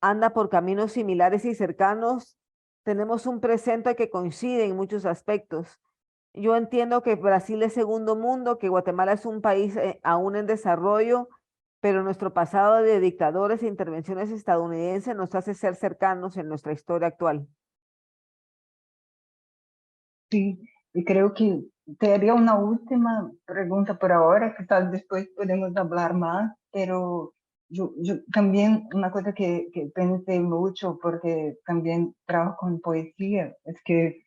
anda por caminos similares y cercanos, tenemos un presente que coincide en muchos aspectos. Yo entiendo que Brasil es segundo mundo, que Guatemala es un país aún en desarrollo, pero nuestro pasado de dictadores e intervenciones estadounidenses nos hace ser cercanos en nuestra historia actual. Sí, y creo que te haría una última pregunta por ahora, que tal después podemos hablar más, pero yo también una cosa que pensé mucho, porque también trabajo con poesía, es que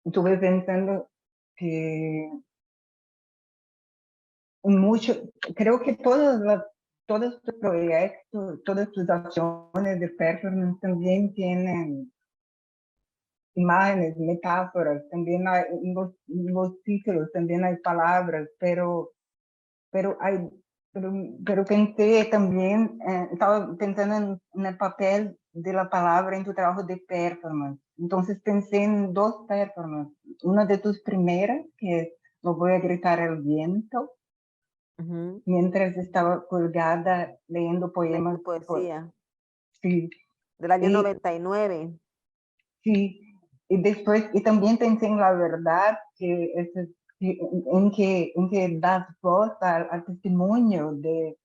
estuve pensando que mucho, creo que todos tus proyectos, todas tus acciones de performance también tienen imágenes, metáforas, también hay en los títulos, también hay palabras, pero hay, pero pensé también, estaba pensando en el papel de la palabra en tu trabajo de performance. Entonces pensé en dos performances. Una de tus primeras, que es Lo voy a gritar al viento, mientras estaba colgada leyendo poemas. Poesía Sí, del año y 99. sí, y después, y también pensé en La Verdad, en que das voz al testimonio de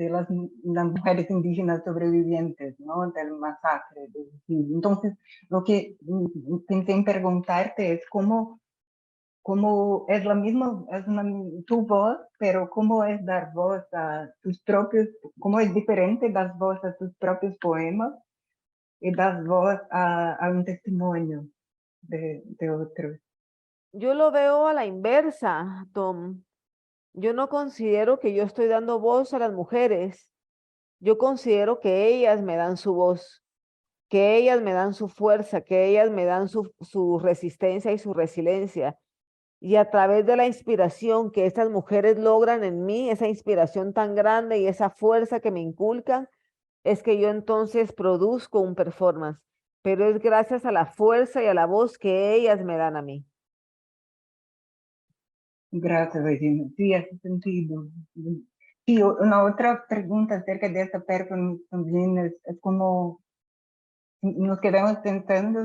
las mujeres indígenas sobrevivientes, ¿no? Del masacre. Entonces, lo que pensé en preguntarte es cómo es la misma, tu voz, pero cómo es dar voz a tus propios, cómo es diferente dar voz a tus propios poemas y das voz a un testimonio de otros. Yo lo veo a la inversa, Tom. Yo no considero que yo estoy dando voz a las mujeres. Yo considero que ellas me dan su voz, que ellas me dan su fuerza, que ellas me dan su resistencia y su resiliencia. Y a través de la inspiración que estas mujeres logran en mí, esa inspiración tan grande y esa fuerza que me inculcan, es que yo entonces produzco un performance. Pero es gracias a la fuerza y a la voz que ellas me dan a mí. Gracias, Regina. Sí, hace sentido. Sí, una otra pregunta acerca de esta performance también es como nos quedamos pensando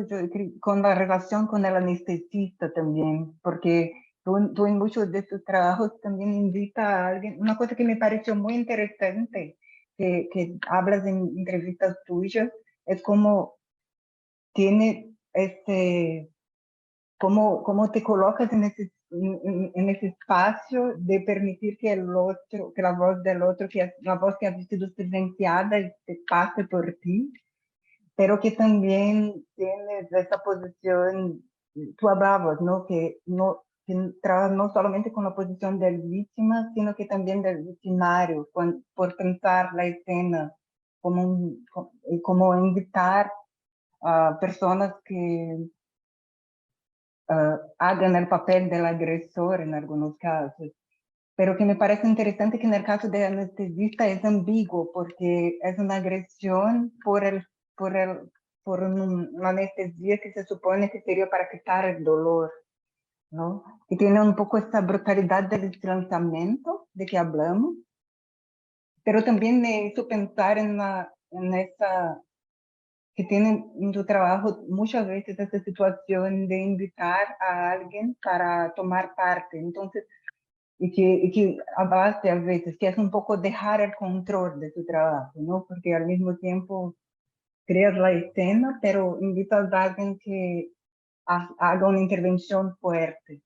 con la relación con el anestesista también, porque tú en muchos de tus trabajos también invitas a alguien. Una cosa que me pareció muy interesante, que hablas en entrevistas tuyas, es como tiene cómo te colocas en ese en ese espacio de permitir que el otro, que la voz del otro, que la voz que ha sido silenciada, pase por ti, pero que también tienes esa posición, tú hablabas, ¿no? Que trabajas no solamente con la posición del víctima, sino que también del victimario, por pensar la escena como invitar a personas que hagan el papel del agresor en algunos casos. Pero que me parece interesante que en el caso del anestesista es ambiguo, porque es una agresión por el, una anestesia que se supone que sería para quitar el dolor, ¿no? Que tiene un poco esta brutalidad del distanciamiento de que hablamos, pero también me hizo pensar en esa que tienen en tu trabajo muchas veces esta situación de invitar a alguien para tomar parte. Entonces, y que hablaste a veces, que es un poco dejar el control de tu trabajo, ¿no? Porque al mismo tiempo creas la escena, pero invitas a alguien que haga una intervención fuerte.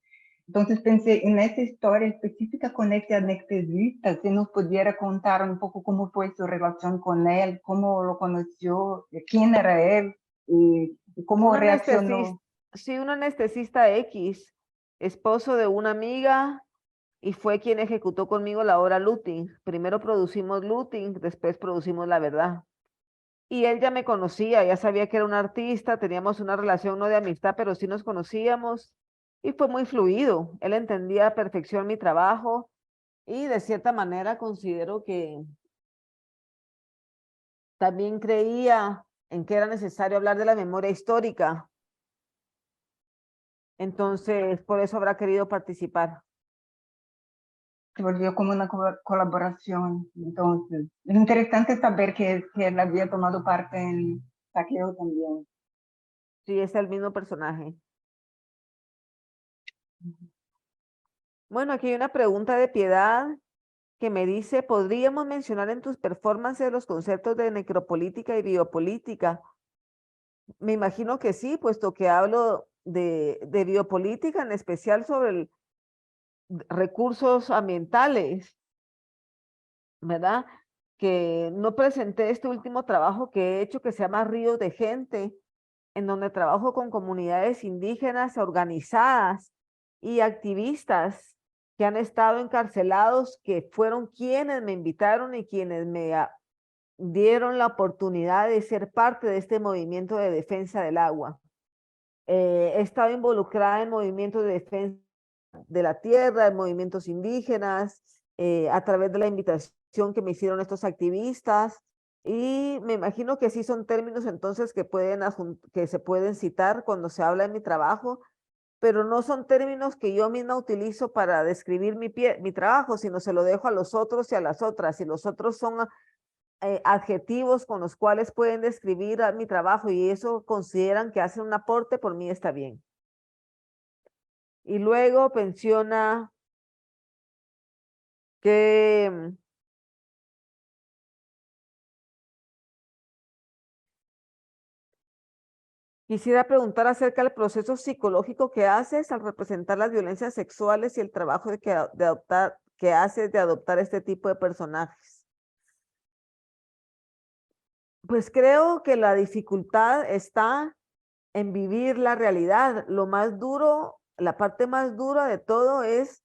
Entonces pensé en esta historia específica con este anestesista, si nos pudiera contar un poco cómo fue su relación con él, cómo lo conoció, quién era él y cómo Un anestesista, reaccionó. sí, un anestesista X, esposo de una amiga, y fue quien ejecutó conmigo la obra Looting. Primero producimos Looting, después producimos La Verdad. Y él ya me conocía, ya sabía que era un artista, teníamos una relación no de amistad, pero sí nos conocíamos y fue muy fluido. Él entendía a perfección mi trabajo y de cierta manera considero que también creía en que era necesario hablar de la memoria histórica. Entonces, por eso habrá querido participar. Se volvió como una colaboración. Entonces, es interesante saber que él había tomado parte en Saqueo también. Sí, es el mismo personaje. Bueno, aquí hay una pregunta de Piedad que me dice, ¿podríamos mencionar en tus performances los conceptos de necropolítica y biopolítica? Me imagino que sí, puesto que hablo de biopolítica, en especial sobre recursos ambientales, ¿verdad? Que no presenté este último trabajo que he hecho que se llama Ríos de Gente, en donde trabajo con comunidades indígenas organizadas y activistas que han estado encarcelados, que fueron quienes me invitaron y quienes me dieron la oportunidad de ser parte de este movimiento de defensa del agua. He estado involucrada en movimientos de defensa de la tierra, en movimientos indígenas, a través de la invitación que me hicieron estos activistas, y me imagino que sí son términos entonces que se pueden citar cuando se habla de mi trabajo, pero no son términos que yo misma utilizo para describir mi trabajo, sino se lo dejo a los otros y a las otras, y los otros son adjetivos con los cuales pueden describir mi trabajo y eso consideran que hacen un aporte, por mí está bien. Y luego menciona que quisiera preguntar acerca del proceso psicológico que haces al representar las violencias sexuales y el trabajo que haces de adoptar este tipo de personajes. Pues creo que la dificultad está en vivir la realidad. Lo más duro, la parte más dura de todo es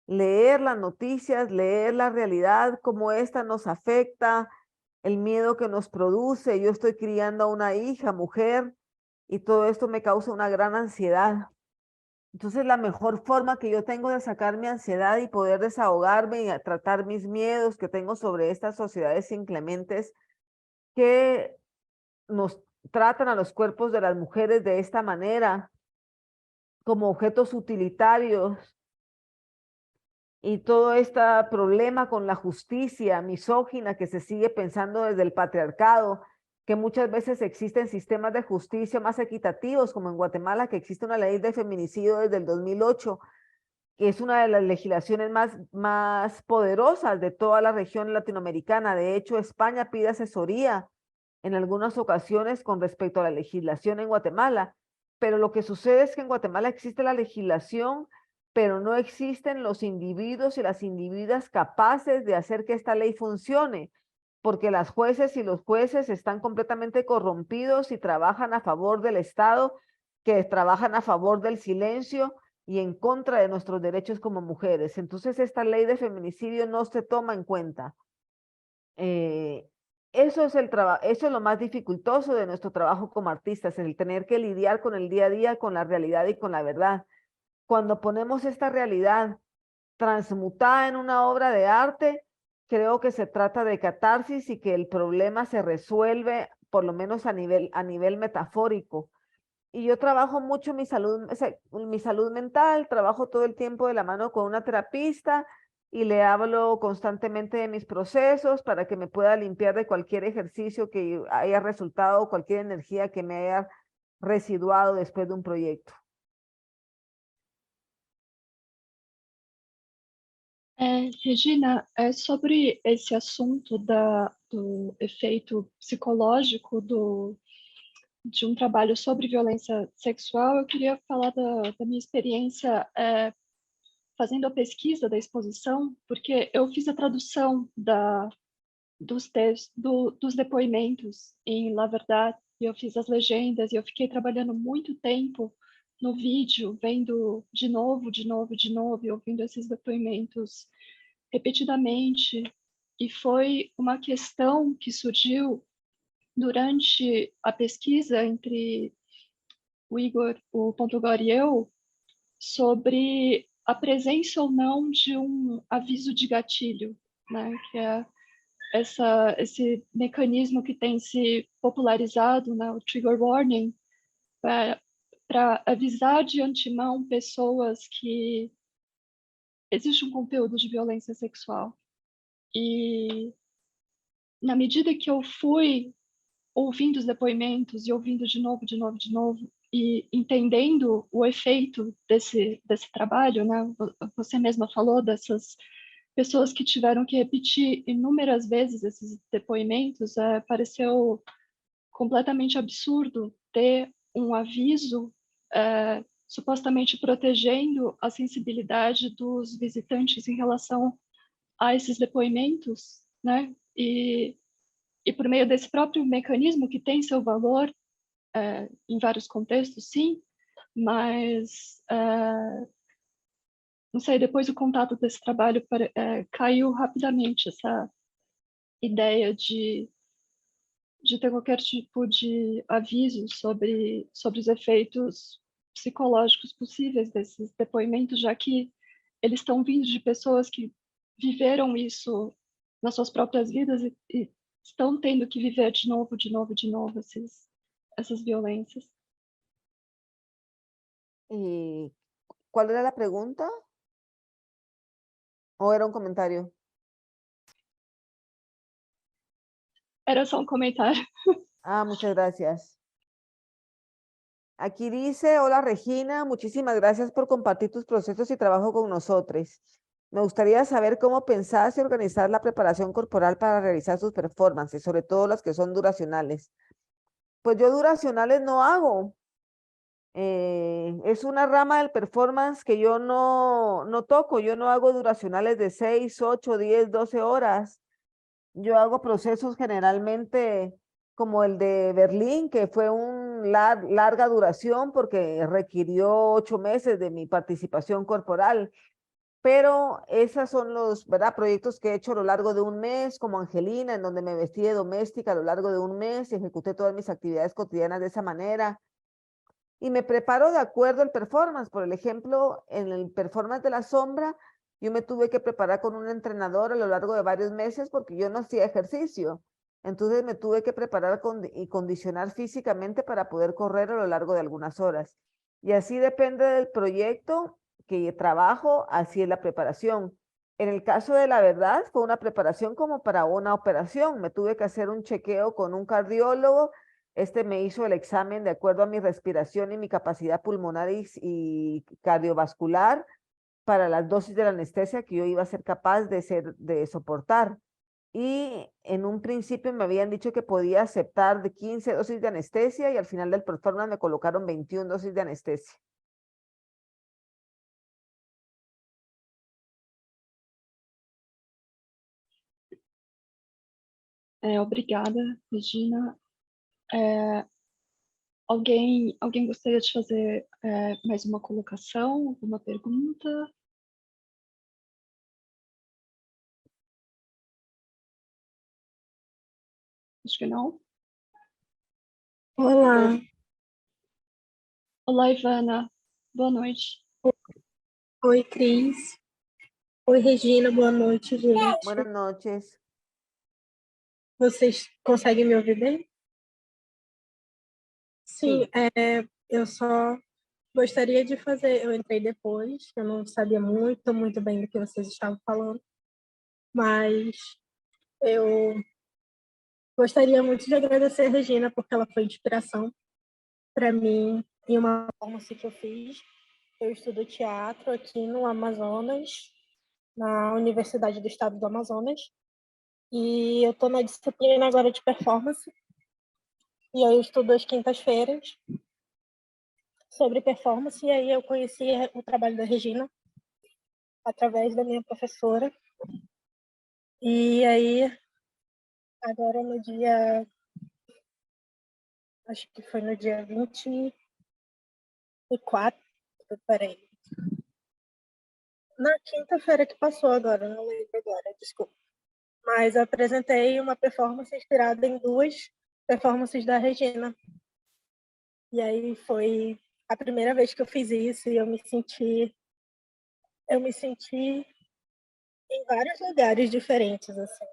leer las noticias, leer la realidad, cómo esta nos afecta, el miedo que nos produce. Yo estoy criando a una hija, mujer, y todo esto me causa una gran ansiedad. Entonces, la mejor forma que yo tengo de sacar mi ansiedad y poder desahogarme y tratar mis miedos que tengo sobre estas sociedades inclementes que nos tratan a los cuerpos de las mujeres de esta manera, como objetos utilitarios, y todo este problema con la justicia misógina que se sigue pensando desde el patriarcado, que muchas veces existen sistemas de justicia más equitativos, como en Guatemala, que existe una ley de feminicidio desde el 2008, que es una de las legislaciones más poderosas de toda la región latinoamericana. De hecho, España pide asesoría en algunas ocasiones con respecto a la legislación en Guatemala, pero lo que sucede es que en Guatemala existe la legislación, pero no existen los individuos y las individuas capaces de hacer que esta ley funcione, porque las jueces y los jueces están completamente corrompidos y trabajan a favor del Estado, que trabajan a favor del silencio y en contra de nuestros derechos como mujeres. Entonces esta ley de feminicidio no se toma en cuenta. Eso es lo más dificultoso de nuestro trabajo como artistas, el tener que lidiar con el día a día, con la realidad y con la verdad. Cuando ponemos esta realidad transmutada en una obra de arte, creo que se trata de catarsis y que el problema se resuelve, por lo menos a nivel metafórico. Y yo trabajo mucho mi salud mental, trabajo todo el tiempo de la mano con una terapista y le hablo constantemente de mis procesos para que me pueda limpiar de cualquier ejercicio que haya resultado, cualquier energía que me haya residuado después de un proyecto. Regina, sobre esse assunto do efeito psicológico de um trabalho sobre violência sexual, eu queria falar da minha experiência fazendo a pesquisa da exposição, porque eu fiz a tradução dos depoimentos em La Verdade, e eu fiz as legendas, e eu fiquei trabalhando muito tempo no vídeo, vendo de novo, e ouvindo esses depoimentos repetidamente. E foi uma questão que surgiu durante a pesquisa entre o Igor, o Pontugal e eu, sobre a presença ou não de um aviso de gatilho, né? Que é esse mecanismo que tem se popularizado, né? O trigger warning, para avisar de antemão pessoas que existe um conteúdo de violência sexual. E na medida que eu fui ouvindo os depoimentos e ouvindo de novo, e entendendo o efeito desse trabalho, né? Você mesma falou dessas pessoas que tiveram que repetir inúmeras vezes esses depoimentos, pareceu completamente absurdo ter um aviso supostamente protegendo a sensibilidade dos visitantes em relação a esses depoimentos, né? E por meio desse próprio mecanismo que tem seu valor em vários contextos, sim, mas não sei, depois do contato desse trabalho caiu rapidamente essa ideia de ter qualquer tipo de aviso sobre os efeitos psicológicos possíveis desses depoimentos, já que eles estão vindo de pessoas que viveram isso nas suas próprias vidas e estão tendo que viver de novo essas violências. ¿Y cuál era la pregunta? ¿O era un comentario? Era só um comentário. Ah, muchas gracias. Aquí dice, hola Regina, muchísimas gracias por compartir tus procesos y trabajo con nosotros. Me gustaría saber cómo pensás y organizar la preparación corporal para realizar sus performances, sobre todo las que son duracionales. Pues yo duracionales no hago. Es una rama del performance que yo no toco. Yo no hago duracionales de 6, 8, 10, 12 horas. Yo hago procesos generalmente como el de Berlín, que fue larga duración porque requirió 8 meses de mi participación corporal. Pero esos son los, ¿verdad?, proyectos que he hecho a lo largo de un mes, como Angelina, en donde me vestí de doméstica a lo largo de un mes y ejecuté todas mis actividades cotidianas de esa manera. Y me preparo de acuerdo al performance. Por ejemplo, en el performance de la sombra, yo me tuve que preparar con un entrenador a lo largo de varios meses porque yo no hacía ejercicio. Entonces me tuve que preparar y condicionar físicamente para poder correr a lo largo de algunas horas. Y así depende del proyecto que trabajo, así es la preparación. En el caso de La Verdad, fue una preparación como para una operación. Me tuve que hacer un chequeo con un cardiólogo. Este me hizo el examen de acuerdo a mi respiración y mi capacidad pulmonar y cardiovascular para las dosis de la anestesia que yo iba a ser capaz de soportar. Y en un principio me habían dicho que podía aceptar de 15 dosis de anestesia y al final del performance me colocaron 21 dosis de anestesia. Obrigada, Regina. Alguém gostaria de fazer mais uma colocação, alguma pergunta? Acho que não. Olá, Olá, Ivana. Boa noite. oi Cris, oi Regina, boa noite, gente. Buenas noches. Vocês conseguem me ouvir bem? Sim, Sí. eu só gostaria de fazer, eu entrei depois, eu não sabia muito bem do que vocês estavam falando, mas eu gostaria muito de agradecer a Regina, porque ela foi inspiração para mim em uma performance que eu fiz. Eu estudo teatro aqui no Amazonas, na Universidade do Estado do Amazonas, e eu estou na disciplina agora de performance, e aí eu estudo às quintas-feiras sobre performance, e aí eu conheci o trabalho da Regina através da minha professora. E aí, agora no dia, acho que foi no dia 24, peraí, na quinta-feira que passou agora, não lembro agora, desculpa. Mas eu apresentei uma performance inspirada em 2 performances da Regina. E aí foi a primeira vez que eu fiz isso e eu me senti em vários lugares diferentes, assim.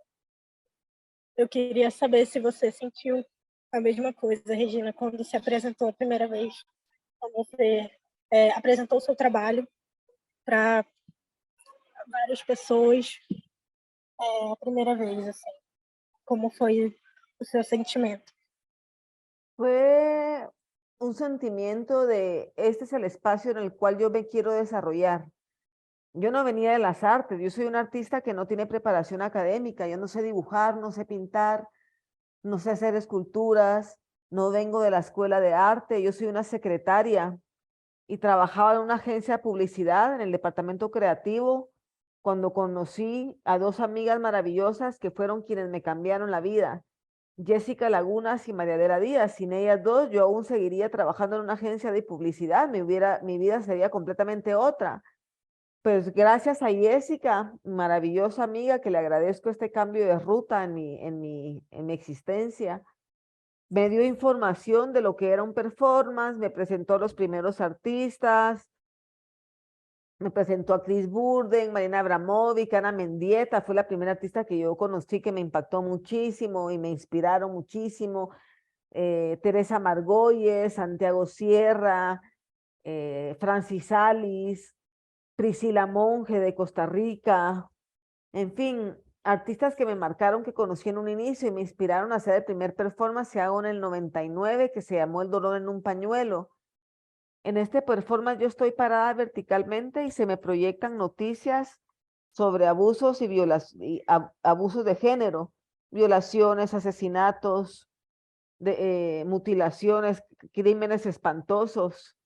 Eu queria saber se você sentiu a mesma coisa, Regina, quando se apresentou a primeira vez, quando você apresentou o seu trabalho para várias pessoas a primeira vez, assim. Como foi o seu sentimento? Fue un sentimiento de, este es el espacio en el cual yo me quiero desarrollar. Yo no venía de las artes, yo soy un artista que no tiene preparación académica, yo no sé dibujar, no sé pintar, no sé hacer esculturas, no vengo de la escuela de arte, yo soy una secretaria y trabajaba en una agencia de publicidad en el departamento creativo cuando conocí a 2 amigas maravillosas que fueron quienes me cambiaron la vida, Jessica Lagunas y Mariadela Díaz. Sin ellas 2, yo aún seguiría trabajando en una agencia de publicidad, mi vida sería completamente otra. Pues gracias a Jessica, maravillosa amiga, que le agradezco este cambio de ruta en mi existencia, me dio información de lo que era un performance, me presentó a los primeros artistas, me presentó a Chris Burden, Marina Abramovic, Ana Mendieta, fue la primera artista que yo conocí que me impactó muchísimo y me inspiraron muchísimo. Teresa Margolles, Santiago Sierra, Francis Salis, Priscila Monge de Costa Rica, en fin, artistas que me marcaron, que conocí en un inicio y me inspiraron a hacer el primer performance que hago en el 99, que se llamó El dolor en un pañuelo. En este performance yo estoy parada verticalmente y se me proyectan noticias sobre abusos y abusos de género, violaciones, asesinatos, mutilaciones, crímenes espantosos.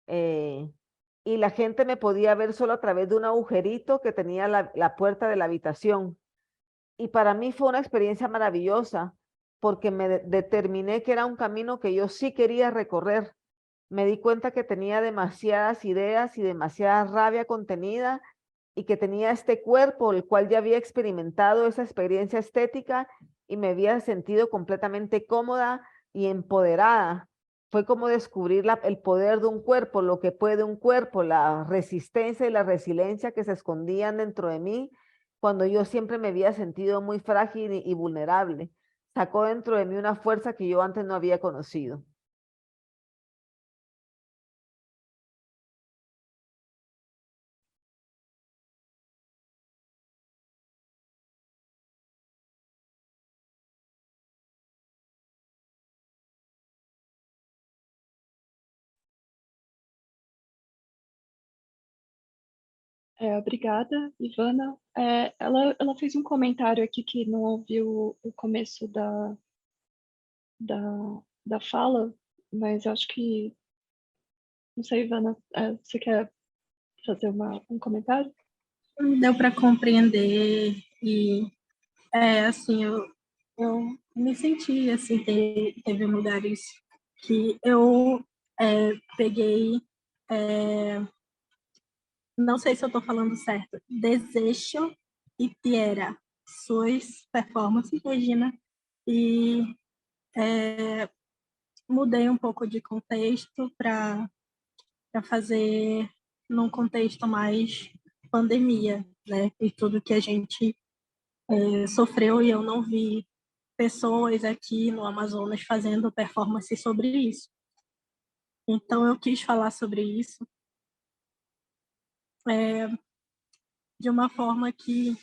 Y la gente me podía ver solo a través de un agujerito que tenía la puerta de la habitación. Y para mí fue una experiencia maravillosa porque me determiné que era un camino que yo sí quería recorrer. Me di cuenta que tenía demasiadas ideas y demasiada rabia contenida y que tenía este cuerpo, el cual ya había experimentado esa experiencia estética y me había sentido completamente cómoda y empoderada. Fue como descubrir el poder de un cuerpo, lo que puede un cuerpo, la resistencia y la resiliencia que se escondían dentro de mí cuando yo siempre me había sentido muy frágil y vulnerable. Sacó dentro de mí una fuerza que yo antes no había conocido. Obrigada, Ivana. Ela fez um comentário aqui que não ouviu o começo da fala, mas eu acho que, não sei, Ivana, você quer fazer um comentário? Deu para compreender e assim, eu me senti, assim, teve lugares que eu peguei, não sei se eu estou falando certo, desejo e Piera, suas performances, Regina, e mudei um pouco de contexto para fazer num contexto mais pandemia, né? E tudo que a gente sofreu, e eu não vi pessoas aqui no Amazonas fazendo performance sobre isso. Então eu quis falar sobre isso de uma forma que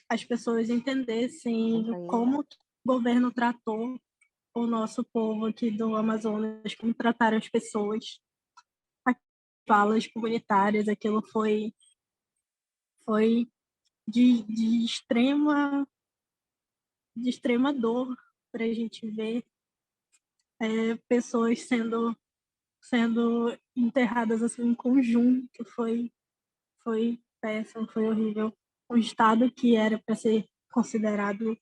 as pessoas entendessem como o governo tratou o nosso povo aqui do Amazonas, como trataram as pessoas, as falas comunitárias, aquilo foi de extrema dor para a gente ver pessoas sendo enterradas assim em conjunto. Foi péssimo, foi horrível. Um estado que era para ser considerado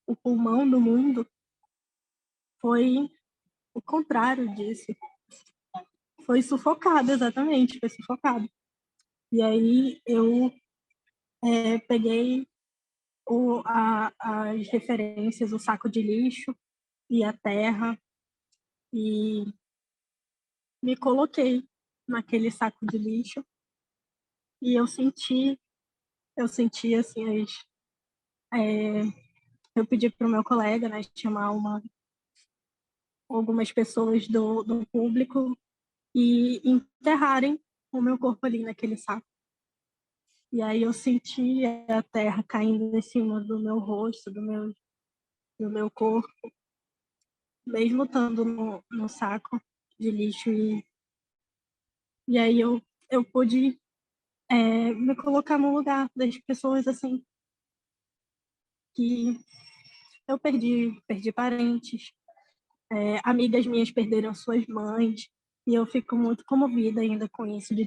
o pulmão do mundo foi o contrário disso. Foi sufocado, exatamente, foi sufocado. E aí eu peguei as referências, o saco de lixo e a terra, e me coloquei naquele saco de lixo, e eu senti assim, eu pedi para o meu colega, né, chamar algumas pessoas do público e enterrarem o meu corpo ali naquele saco. E aí eu senti a terra caindo em cima do meu rosto, do meu corpo, mesmo estando no saco de lixo. E aí eu pude me colocar no lugar das pessoas, assim, que eu perdi parentes, amigas minhas perderam suas mães, e eu fico muito comovida ainda com isso, de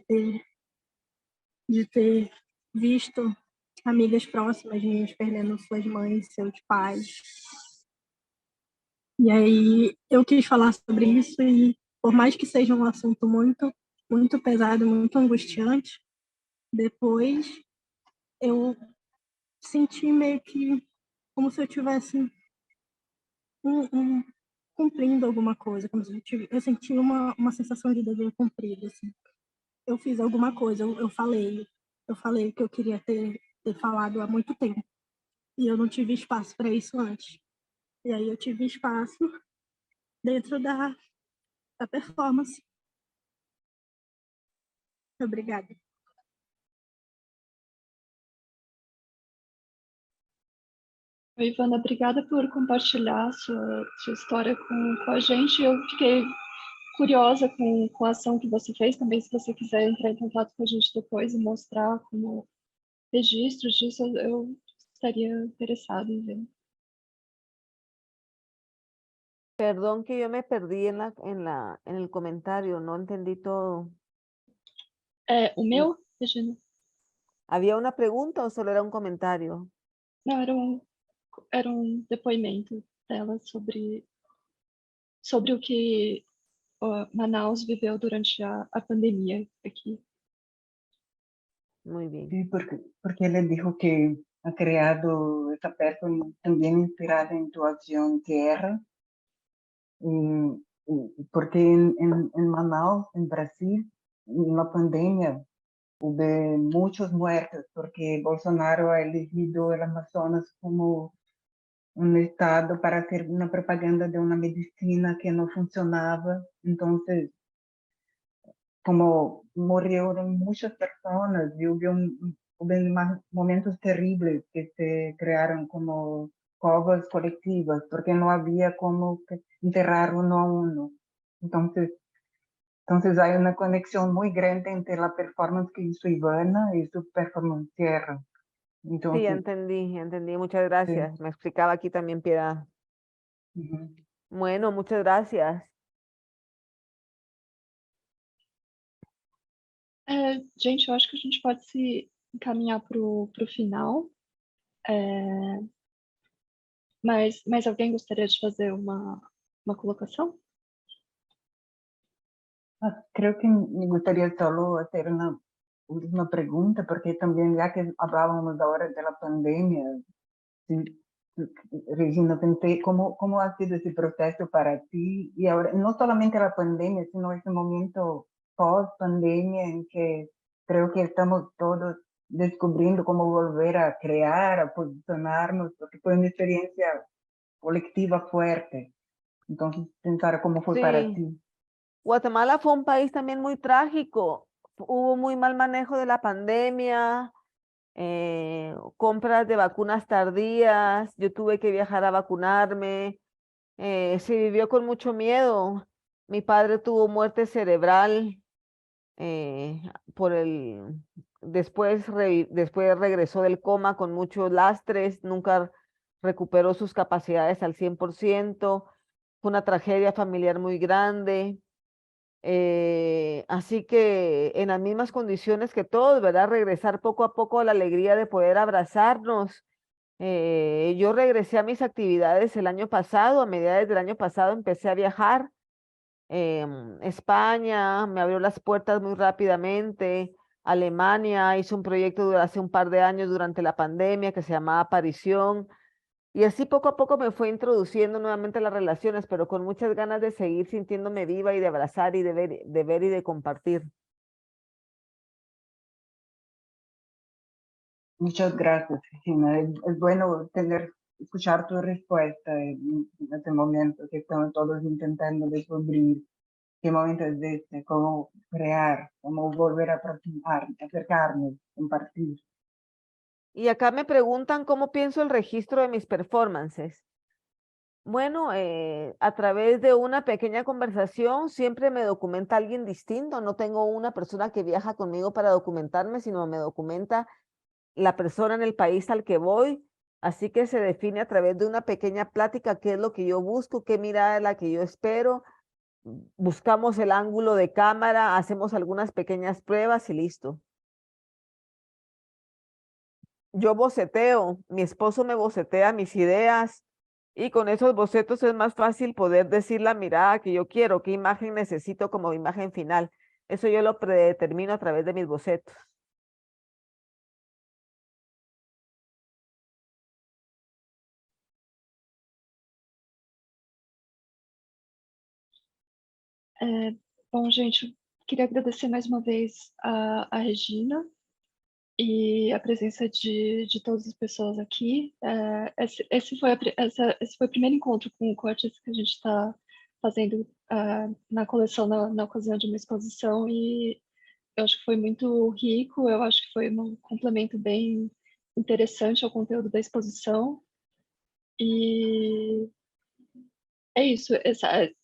ter visto amigas próximas minhas perdendo suas mães, seus pais. E aí eu quis falar sobre isso, e por mais que seja um assunto muito, muito pesado, muito angustiante, depois eu senti meio que como se eu tivesse cumprindo alguma coisa, como se eu senti uma sensação de dever cumprido, assim. Eu fiz alguma coisa, eu falei o que eu queria ter falado há muito tempo, e eu não tive espaço para isso antes. E aí eu tive espaço dentro da performance. Obrigada. Oi, Ivana, obrigada por compartilhar sua história com a gente. Eu fiquei curiosa com a ação que você fez também. Se você quiser entrar em contato com a gente depois e mostrar como registros disso, eu estaria interessada em ver. Perdón que yo me perdí en el comentario, no entendí todo. O meu, Regina? ¿Había una pregunta o solo era un comentario? Não, era um depoimento dela sobre o que Manaus viveu durante a pandemia aqui. Muy bien. Sí, porque él dijo que ha creado esta peça también inspirada en tu acción Tierra, porque en Manaus, en Brasil, en la pandemia, hubo muchos muertos, porque Bolsonaro ha elegido el Amazonas como un estado para hacer una propaganda de una medicina que no funcionaba. Entonces, como murieron muchas personas y hubo momentos terribles que se crearon como covas colectivas, porque no había como enterrar uno a uno. Entonces hay una conexión muy grande entre la performance que hizo Ivana y su performance Tierra. Sí, Entonces, entendí. Muchas gracias. Me explicaba aquí también Piedad. Uhum. Bueno, muchas gracias. Gente, eu acho que a gente pode se encaminhar para o final. Mas alguém gostaria de fazer uma colocação? Creo que me gustaría solo hacer una última pregunta, porque también ya que hablábamos ahora de la pandemia, sí, Regina, pensé cómo ha sido ese proceso para ti y ahora, no solamente la pandemia, sino ese momento post-pandemia en que creo que estamos todos descubriendo cómo volver a crear, a posicionarnos, porque fue una experiencia colectiva fuerte. Entonces, pensar cómo fue para Sí, ti. Guatemala fue un país también muy trágico. Hubo muy mal manejo de la pandemia, compras de vacunas tardías, yo tuve que viajar a vacunarme, se vivió con mucho miedo. Mi padre tuvo muerte cerebral eh, por el, después regresó del coma con muchos lastres, nunca recuperó sus capacidades al 100%, fue una tragedia familiar muy grande. Así que en las mismas condiciones que todos, ¿verdad? Regresar poco a poco a la alegría de poder abrazarnos. Yo regresé a mis actividades el año pasado, a mediados del año pasado empecé a viajar. España me abrió las puertas muy rápidamente. Alemania hizo un proyecto hace un par de años durante la pandemia que se llamaba Aparición. Y así poco a poco me fue introduciendo nuevamente a las relaciones, pero con muchas ganas de seguir sintiéndome viva y de abrazar y de ver y de compartir. Muchas gracias, Regina. Es bueno escuchar tu respuesta en este momento que estamos todos intentando descubrir qué momento es este, cómo crear, cómo volver a aproximar, acercarnos, compartir. Y acá me preguntan cómo pienso el registro de mis performances. Bueno, a través de una pequeña conversación siempre me documenta alguien distinto. No tengo una persona que viaja conmigo para documentarme, sino me documenta la persona en el país al que voy. Así que se define a través de una pequeña plática qué es lo que yo busco, qué mirada es la que yo espero. Buscamos el ángulo de cámara, hacemos algunas pequeñas pruebas y listo. Yo boceteo, mi esposo me bocetea mis ideas y con esos bocetos es más fácil poder decir la mirada que yo quiero, qué imagen necesito como imagen final. Eso yo lo predetermino a través de mis bocetos. Bom, gente, queria agradecer mais uma vez a Regina e a presença de todas as pessoas aqui. Esse foi o primeiro encontro com o artista que a gente está fazendo na coleção na ocasião de uma exposição e eu acho que foi muito rico, eu acho que foi um complemento bem interessante ao conteúdo da exposição. E é isso,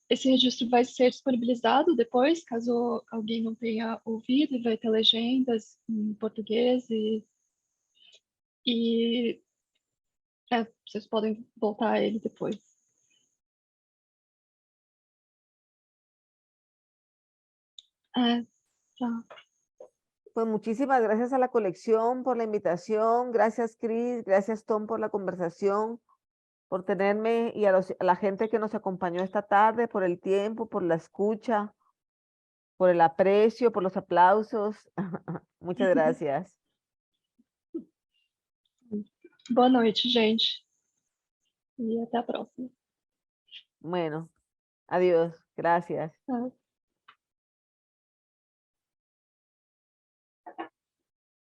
esse registro vai ser disponibilizado depois, caso alguém não tenha ouvido, e vai ter legendas em português e vocês podem voltar a ele depois. Tá. Pues muchísimas gracias a la colección por la invitación. Gracias, Cris. Gracias, Tom, por la conversación, por tenerme y a la gente que nos acompañó esta tarde, por el tiempo, por la escucha, por el aprecio, por los aplausos. Muchas gracias. Boa noite, gente. E até a próxima. Bueno, adiós. Gracias. Tchau.